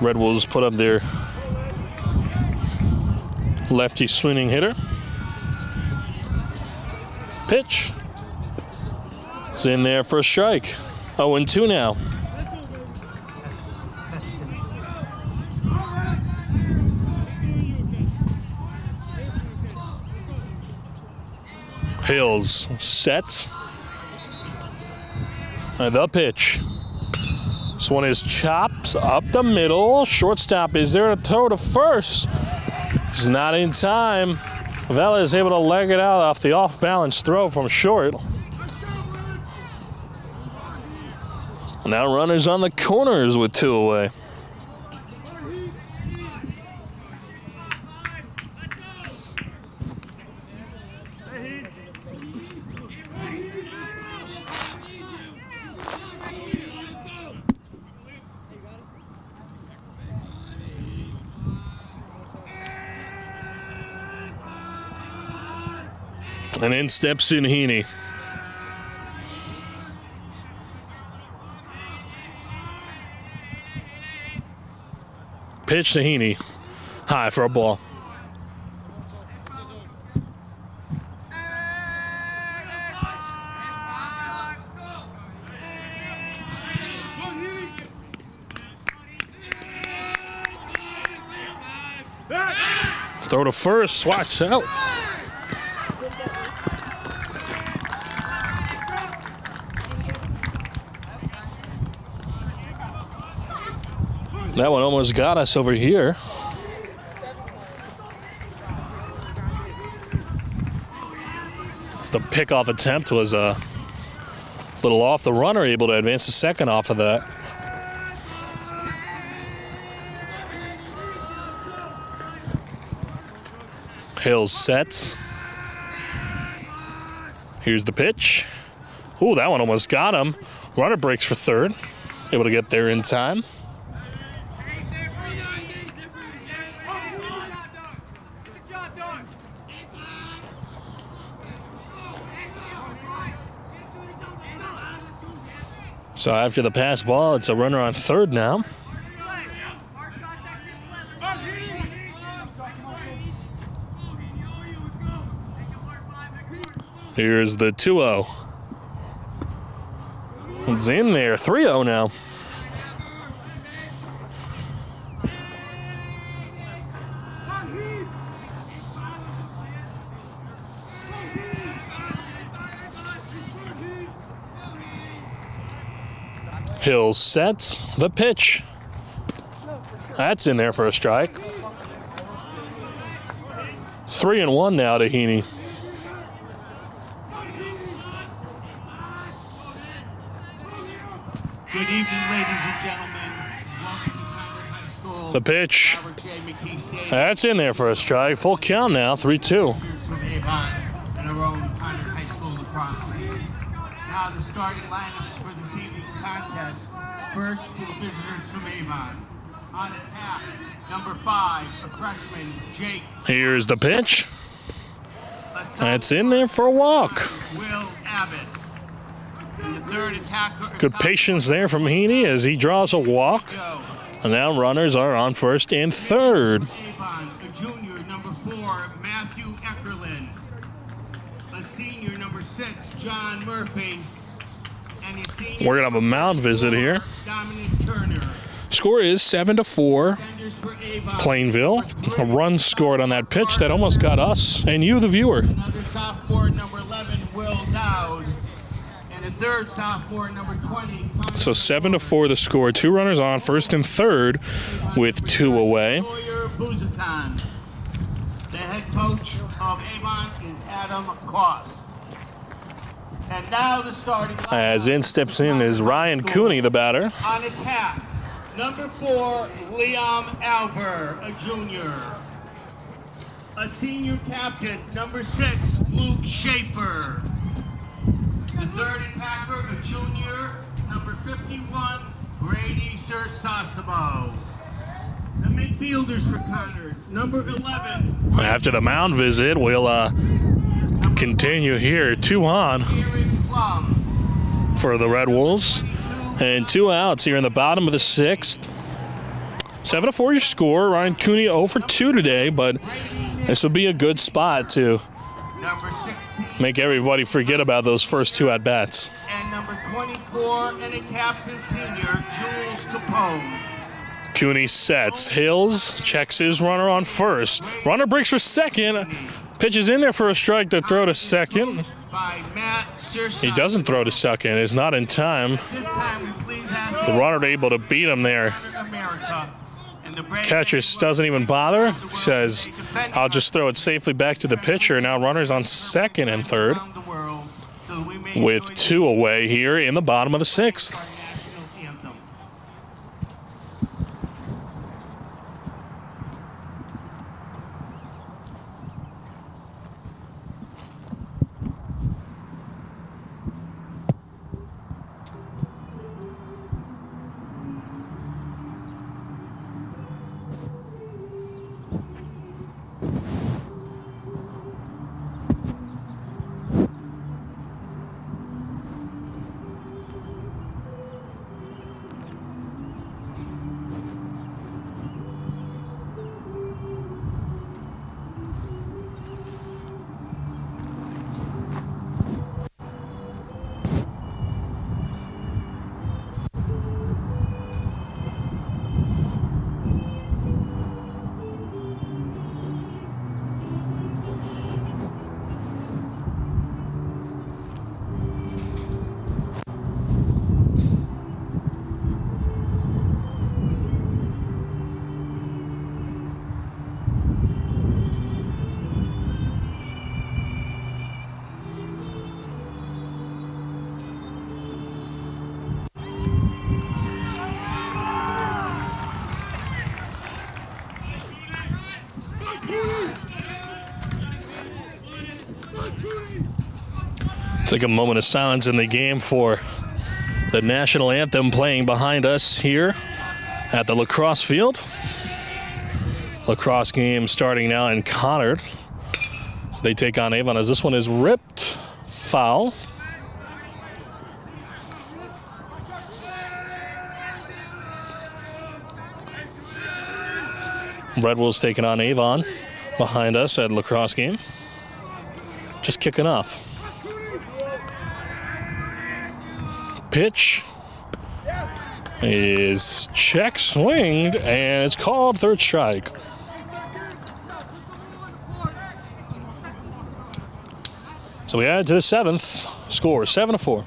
Speaker 1: Red Wolves put up their lefty swinging hitter. Pitch. It's in there for a strike. 0-2 now. Hills sets. And the pitch. This one is chopped up the middle. Shortstop is there to throw to first. He's not in time. Vela is able to leg it out off the off-balance throw from short. Now runners on the corners with 2 away. And in steps in Heaney. Pitch to Heaney. High for a ball. Throw to first. Watch out. That one almost got us over here. The pickoff attempt was a little off the runner, able to advance the second off of that. Hills sets. Here's the pitch. Ooh, that one almost got him. Runner breaks for third. Able to get there in time. So after the pass ball, it's a runner on third now. Here's the 2-0. It's in there, 3-0 now. Hill sets the pitch. That's in there for a strike. 3-1 now to Heaney.
Speaker 3: Good evening, ladies and gentlemen. Welcome to Conard High School.
Speaker 1: The pitch.
Speaker 3: Robert J. McKee Stadium.
Speaker 1: That's in there for a strike. Full count now, 3-2.
Speaker 3: From Avon and our own Conard High School lacrosse team. Now the starting lineups for this evening's contest. First, for the visitors from Avon. On attack, number 5, a freshman, Jake.
Speaker 1: Here's the pitch. That's in there for a walk.
Speaker 3: Will Abbott. And the third attacker.
Speaker 1: Good patience there from Heaney as he draws a walk.
Speaker 3: Joe.
Speaker 1: And now runners are on first and third.
Speaker 3: Avon, a junior, number 4, Matthew Eckerlin. A senior, number 6, John Murphy. And a senior,
Speaker 1: We're going to have a mound visit here.
Speaker 3: Dominic Turner.
Speaker 1: Score is 7-4.
Speaker 3: Defenders for Avon.
Speaker 1: Plainville. A run scored on that pitch that almost got us and you, the viewer.
Speaker 3: Another sophomore, number 11, Will Dowd. And a third sophomore, number 20.
Speaker 1: So 7-4 the score. 2 runners on first and third with 2 away.
Speaker 3: Sawyer Buzatan. The head coach of Avon is Adam Koss. And now the starting lineup.
Speaker 1: As in steps in is Ryan Cooney, the batter.
Speaker 3: On attack, number 4, Liam Alver, a junior. A senior captain, number 6, Luke Schaefer. The third attacker, a junior, number 51, Brady Sursasabo. The midfielders for Conard, number 11.
Speaker 1: After the mound visit, we'll continue here. 2 on
Speaker 3: Aaron Plum.
Speaker 1: for the Red Wolves. And 2 outs here in the bottom of the 6th. 7-4 your score. Ryan Cooney 0 for 2 today, but this will be a good spot to
Speaker 3: Number 16.
Speaker 1: make everybody forget about those first 2 at-bats.
Speaker 3: And number 24, and a captain senior, Jules Capone.
Speaker 1: Cooney sets. Hills checks his runner on first. Runner breaks for second. Pitches in there for a strike to throw to second.
Speaker 3: By Matt Sursasabo.
Speaker 1: He doesn't throw to second. It's not in time.
Speaker 3: This time we please ask
Speaker 1: The runner able to beat him there.
Speaker 3: America. And the Braves
Speaker 1: Catcher doesn't even bother. Says, I'll just throw it safely back to the pitcher. Now runners on second and third
Speaker 3: around the world so that we may
Speaker 1: with
Speaker 3: enjoy
Speaker 1: 2 away here in the bottom of the 6th.
Speaker 3: our national anthem.
Speaker 1: Take a moment of silence in the game for the national anthem playing behind us here at the lacrosse field. Lacrosse game starting now in Conard. So they take on Avon as this one is ripped. Foul. Red Wolves taking on Avon behind us at lacrosse game. Just kicking off. Pitch is check swinged, and it's called third strike. So we add to the seventh. Score 7-4.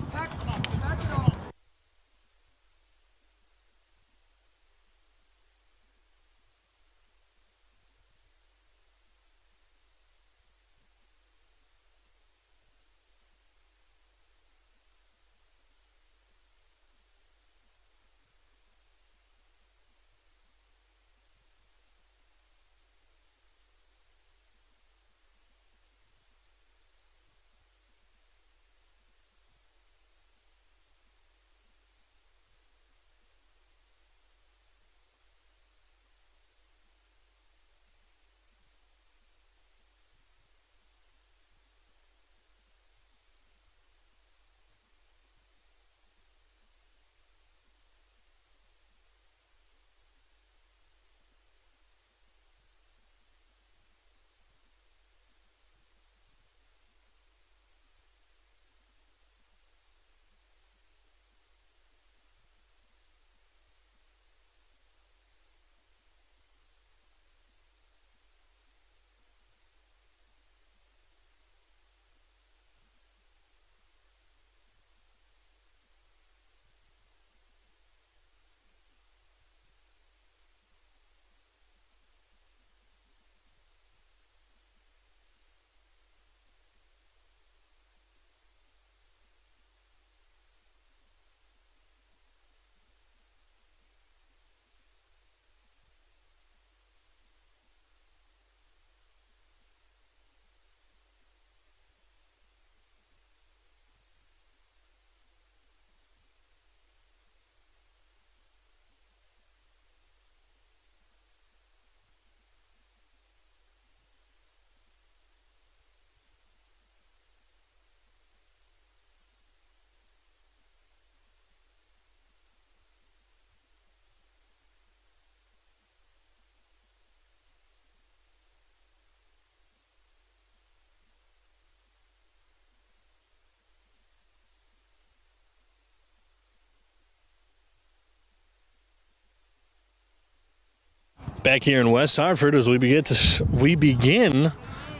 Speaker 1: Back here in West Hartford as we begin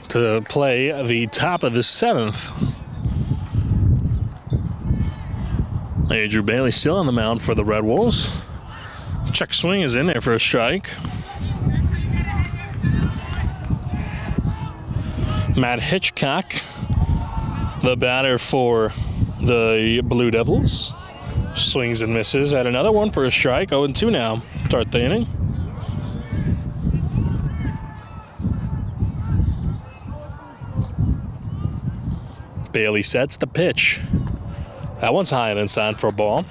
Speaker 1: to play the top of the seventh. Andrew Bailey still on the mound for the Red Wolves. Check swing is in there for a strike. Matt Hitchcock, the batter for the Blue Devils. Swings and misses at another one for a strike. 0-2 now. Start the inning. Bailey sets the pitch. That one's high and inside for a ball.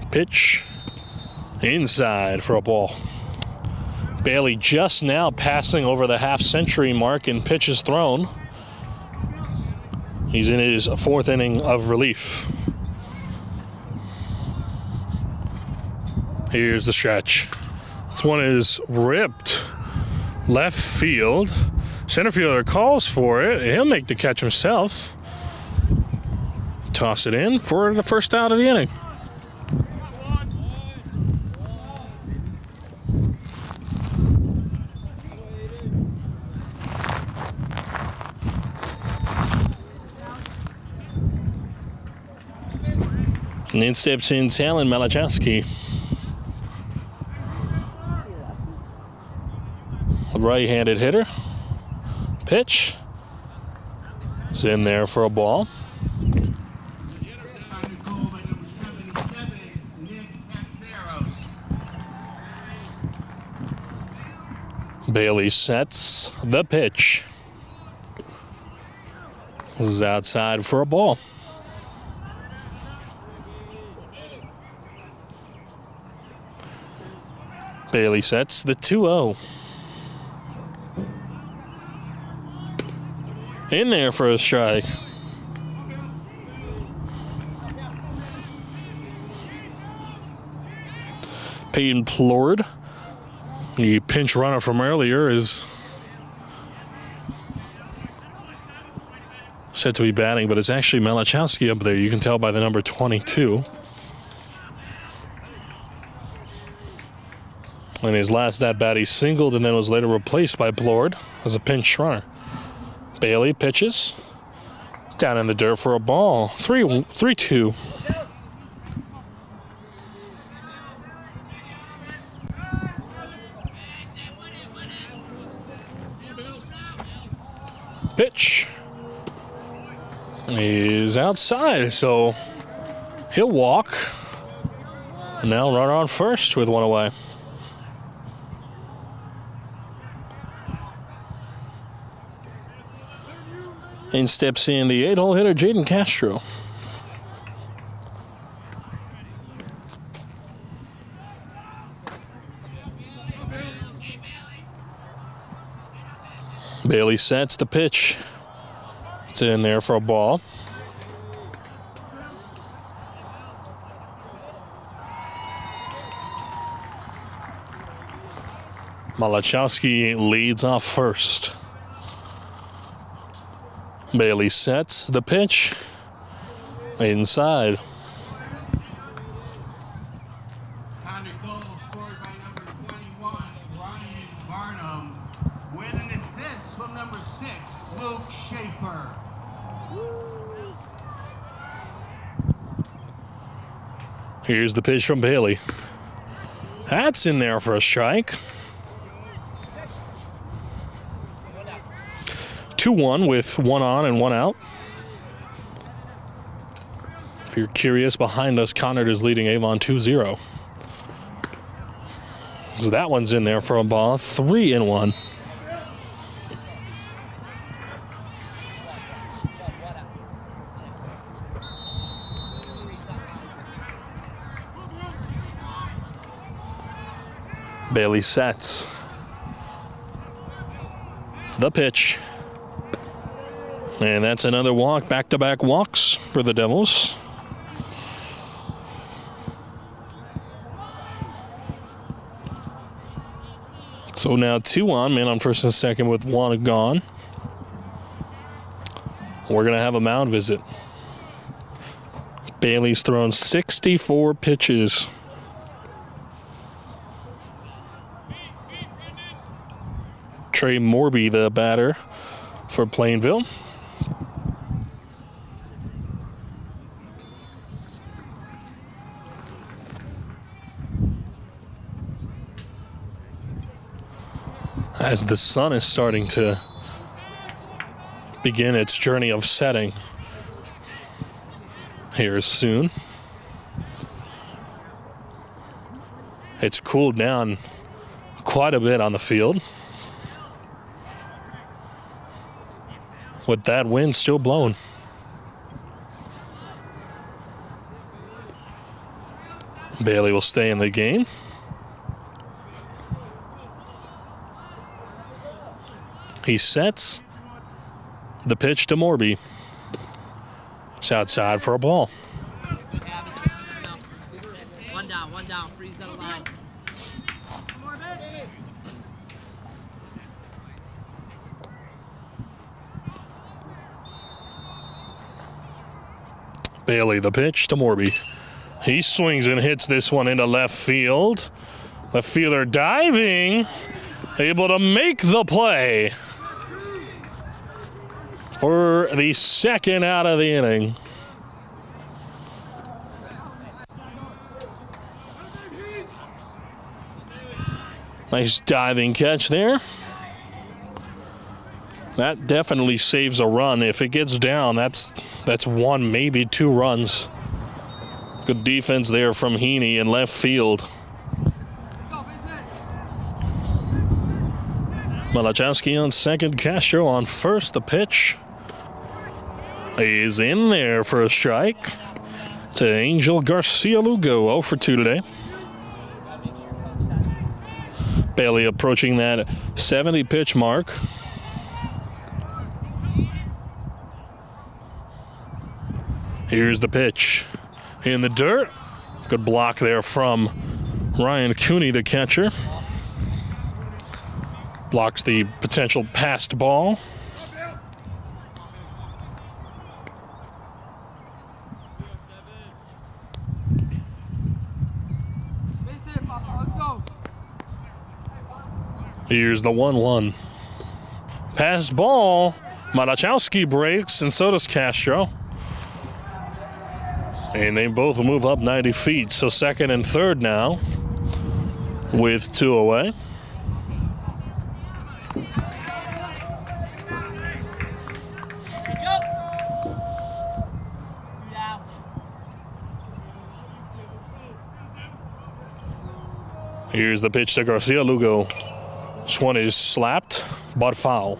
Speaker 1: Pitch inside for a ball. Bailey just now passing over the half-century mark in pitches thrown. He's in his fourth inning of relief. Here's the stretch. This one is ripped left field. Center fielder calls for it. He'll make the catch himself. Toss it in for the first out of the inning. And then steps in Talon Malachowski. Right-handed hitter. Pitch. It's in there for a ball. Bailey sets the pitch. This is outside for a ball. Bailey sets the 2-0. In there for a strike. Peyton Plord, the pinch runner from earlier, is said to be batting, but it's actually Malachowski up there. You can tell by the number 22. In his last at-bat, he singled and then was later replaced by Plord as a pinch runner. Bailey pitches. It's down in the dirt for a ball. 3-2. Pitch is outside, so he'll walk. And now run on first with one away. In steps in the 8-hole hitter, Jaden Castro. Bailey sets the pitch. It's in there for a ball. Malachowski leads off first. Bailey sets the pitch. Inside.
Speaker 3: Conard goal scored by number 21, Ryan Barnum, with an assist from number 6, Luke Schaefer.
Speaker 1: Here's the pitch from Bailey. That's in there for a strike. 2-1 with one on and one out. If you're curious, behind us, Conard is leading Avon 2-0. So that one's in there for a ball. 3-1. Bailey sets the pitch. And that's another walk, back-to-back walks for the Devils. So now 2 on, man on first and second with one gone. We're going to have a mound visit. Bailey's thrown 64 pitches. Trey Morby, the batter for Plainville. As the sun is starting to begin its journey of setting here soon. It's cooled down quite a bit on the field, with that wind still blowing. Bailey will stay in the game. He sets the pitch to Morby. It's outside for a ball.
Speaker 4: One down, freeze out of line.
Speaker 1: Bailey, the pitch to Morby. He swings and hits this one into left field. Left fielder diving, able to make the play for the second out of the inning. Nice diving catch there. That definitely saves a run. If it gets down, that's one, maybe two runs. Good defense there from Heaney in left field. Malachowski on second, Castro on first. The pitch is in there for a strike to Angel Garcia Lugo, 0 for 2 today. Bailey approaching that 70 pitch mark. Here's the pitch in the dirt. Good block there from Ryan Cooney, the catcher. Blocks the potential passed ball. Here's the 1-1. Pass ball. Malachowski breaks, and so does Castro. And they both move up 90 feet. So second and third now with 2 away. Here's the pitch to Garcia Lugo. This one is slapped, but foul.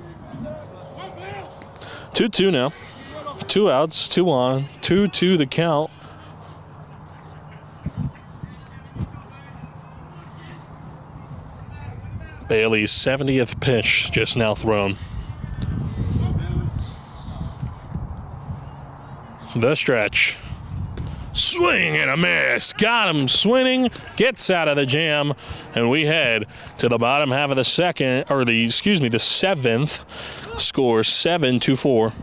Speaker 1: 2-2 now. 2 outs, 2 on, 2-2 the count. Bailey's 70th pitch just now thrown. The stretch. Swing and a miss. Got him swinging. Gets out of the jam. And we head to the bottom half of the the seventh. Score 7-4.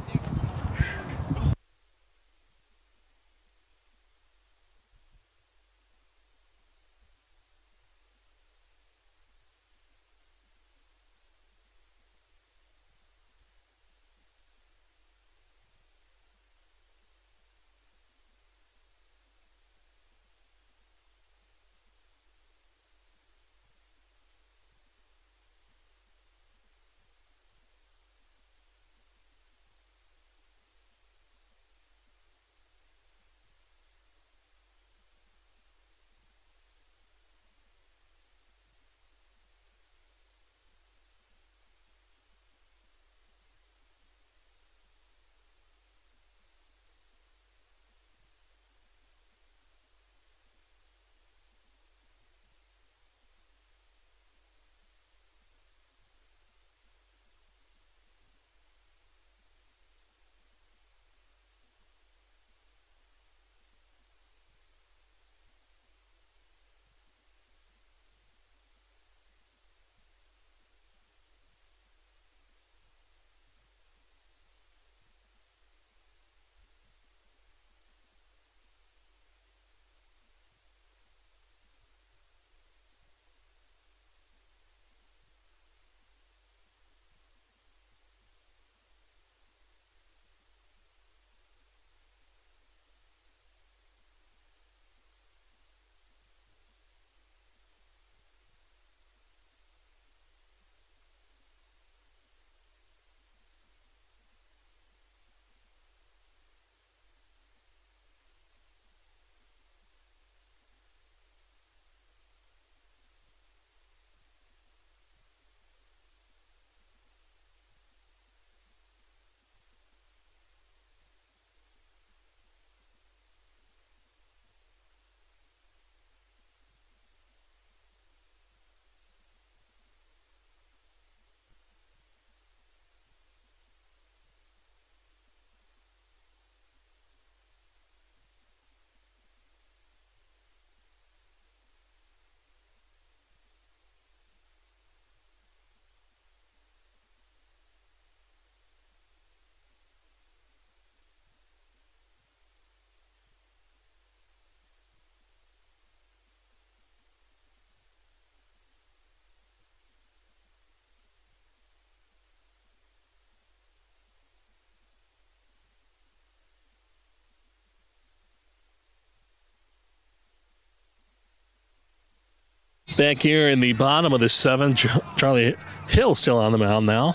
Speaker 1: Back here in the bottom of the seventh, Charlie Hill still on the mound now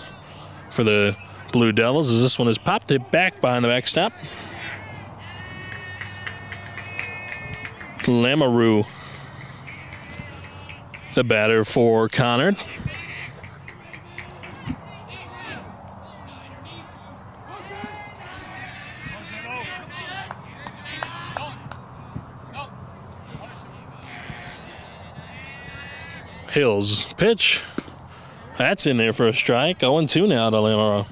Speaker 1: for the Blue Devils, as this one has popped it back behind the backstop. Lamoureux, the batter for Conard. Hills pitch. That's in there for a strike. 0-2 now to Lamaro.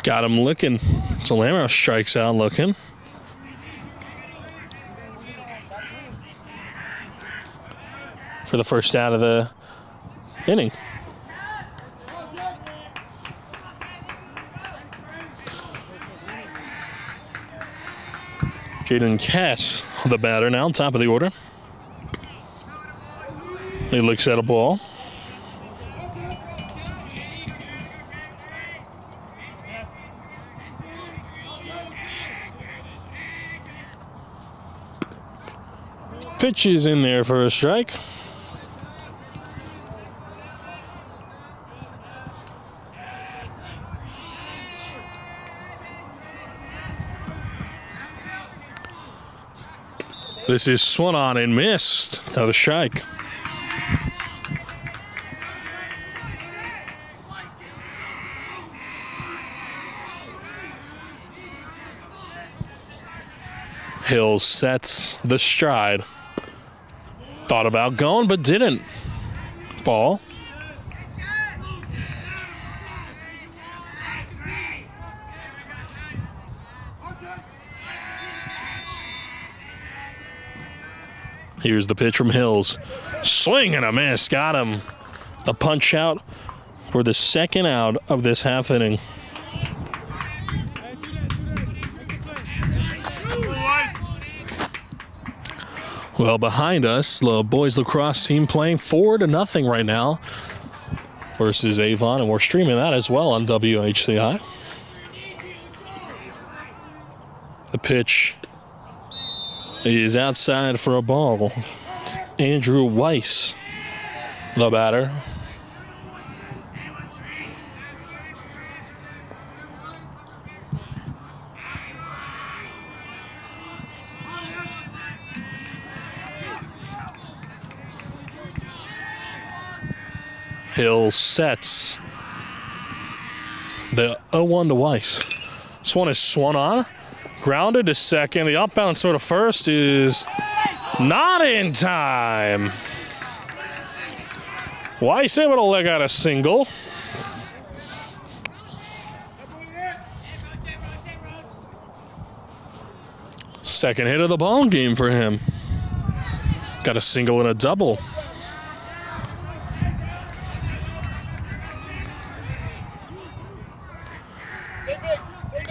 Speaker 1: Got him looking. So Lamaro strikes out looking. For the first out of the inning. Jaden Cass, the batter now, top of the order. He looks at a ball. Pitch is in there for a strike. This is swung on and missed. Another strike. Hills sets the stride. Thought about going, but didn't. Ball. Here's the pitch from Hills. Swing and a miss. Got him. The punch out for the second out of this half inning. Well, behind us, the boys lacrosse team playing 4-0 right now versus Avon, and we're streaming that as well on WHCI. The pitch is outside for a ball. Andrew Weiss, the batter. Hill sets the 0-1 to Weiss. This one is swung on. Grounded to second. The outbound sort of first is not in time. Weiss able to leg out a single. Second hit of the ball game for him. Got a single and a double.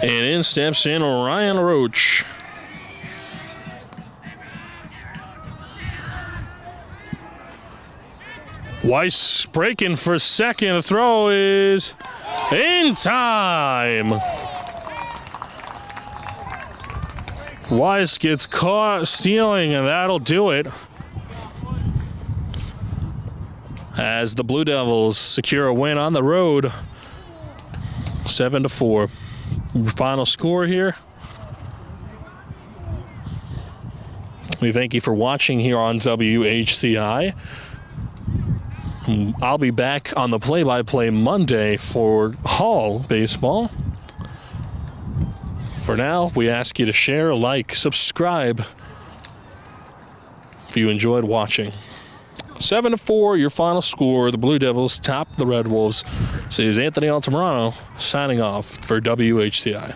Speaker 1: And in steps in Ryan Roach. Weiss breaking for second. The throw is in time. Weiss gets caught stealing, and that'll do it. As the Blue Devils secure a win on the road, 7-4. Final score here. We thank you for watching here on WHCI. I'll be back on the play-by-play Monday for Hall baseball. For now, we ask you to share, like, subscribe if you enjoyed watching. 7-4, your final score. The Blue Devils top the Red Wolves. This is Anthony Altamirano signing off for WHCI.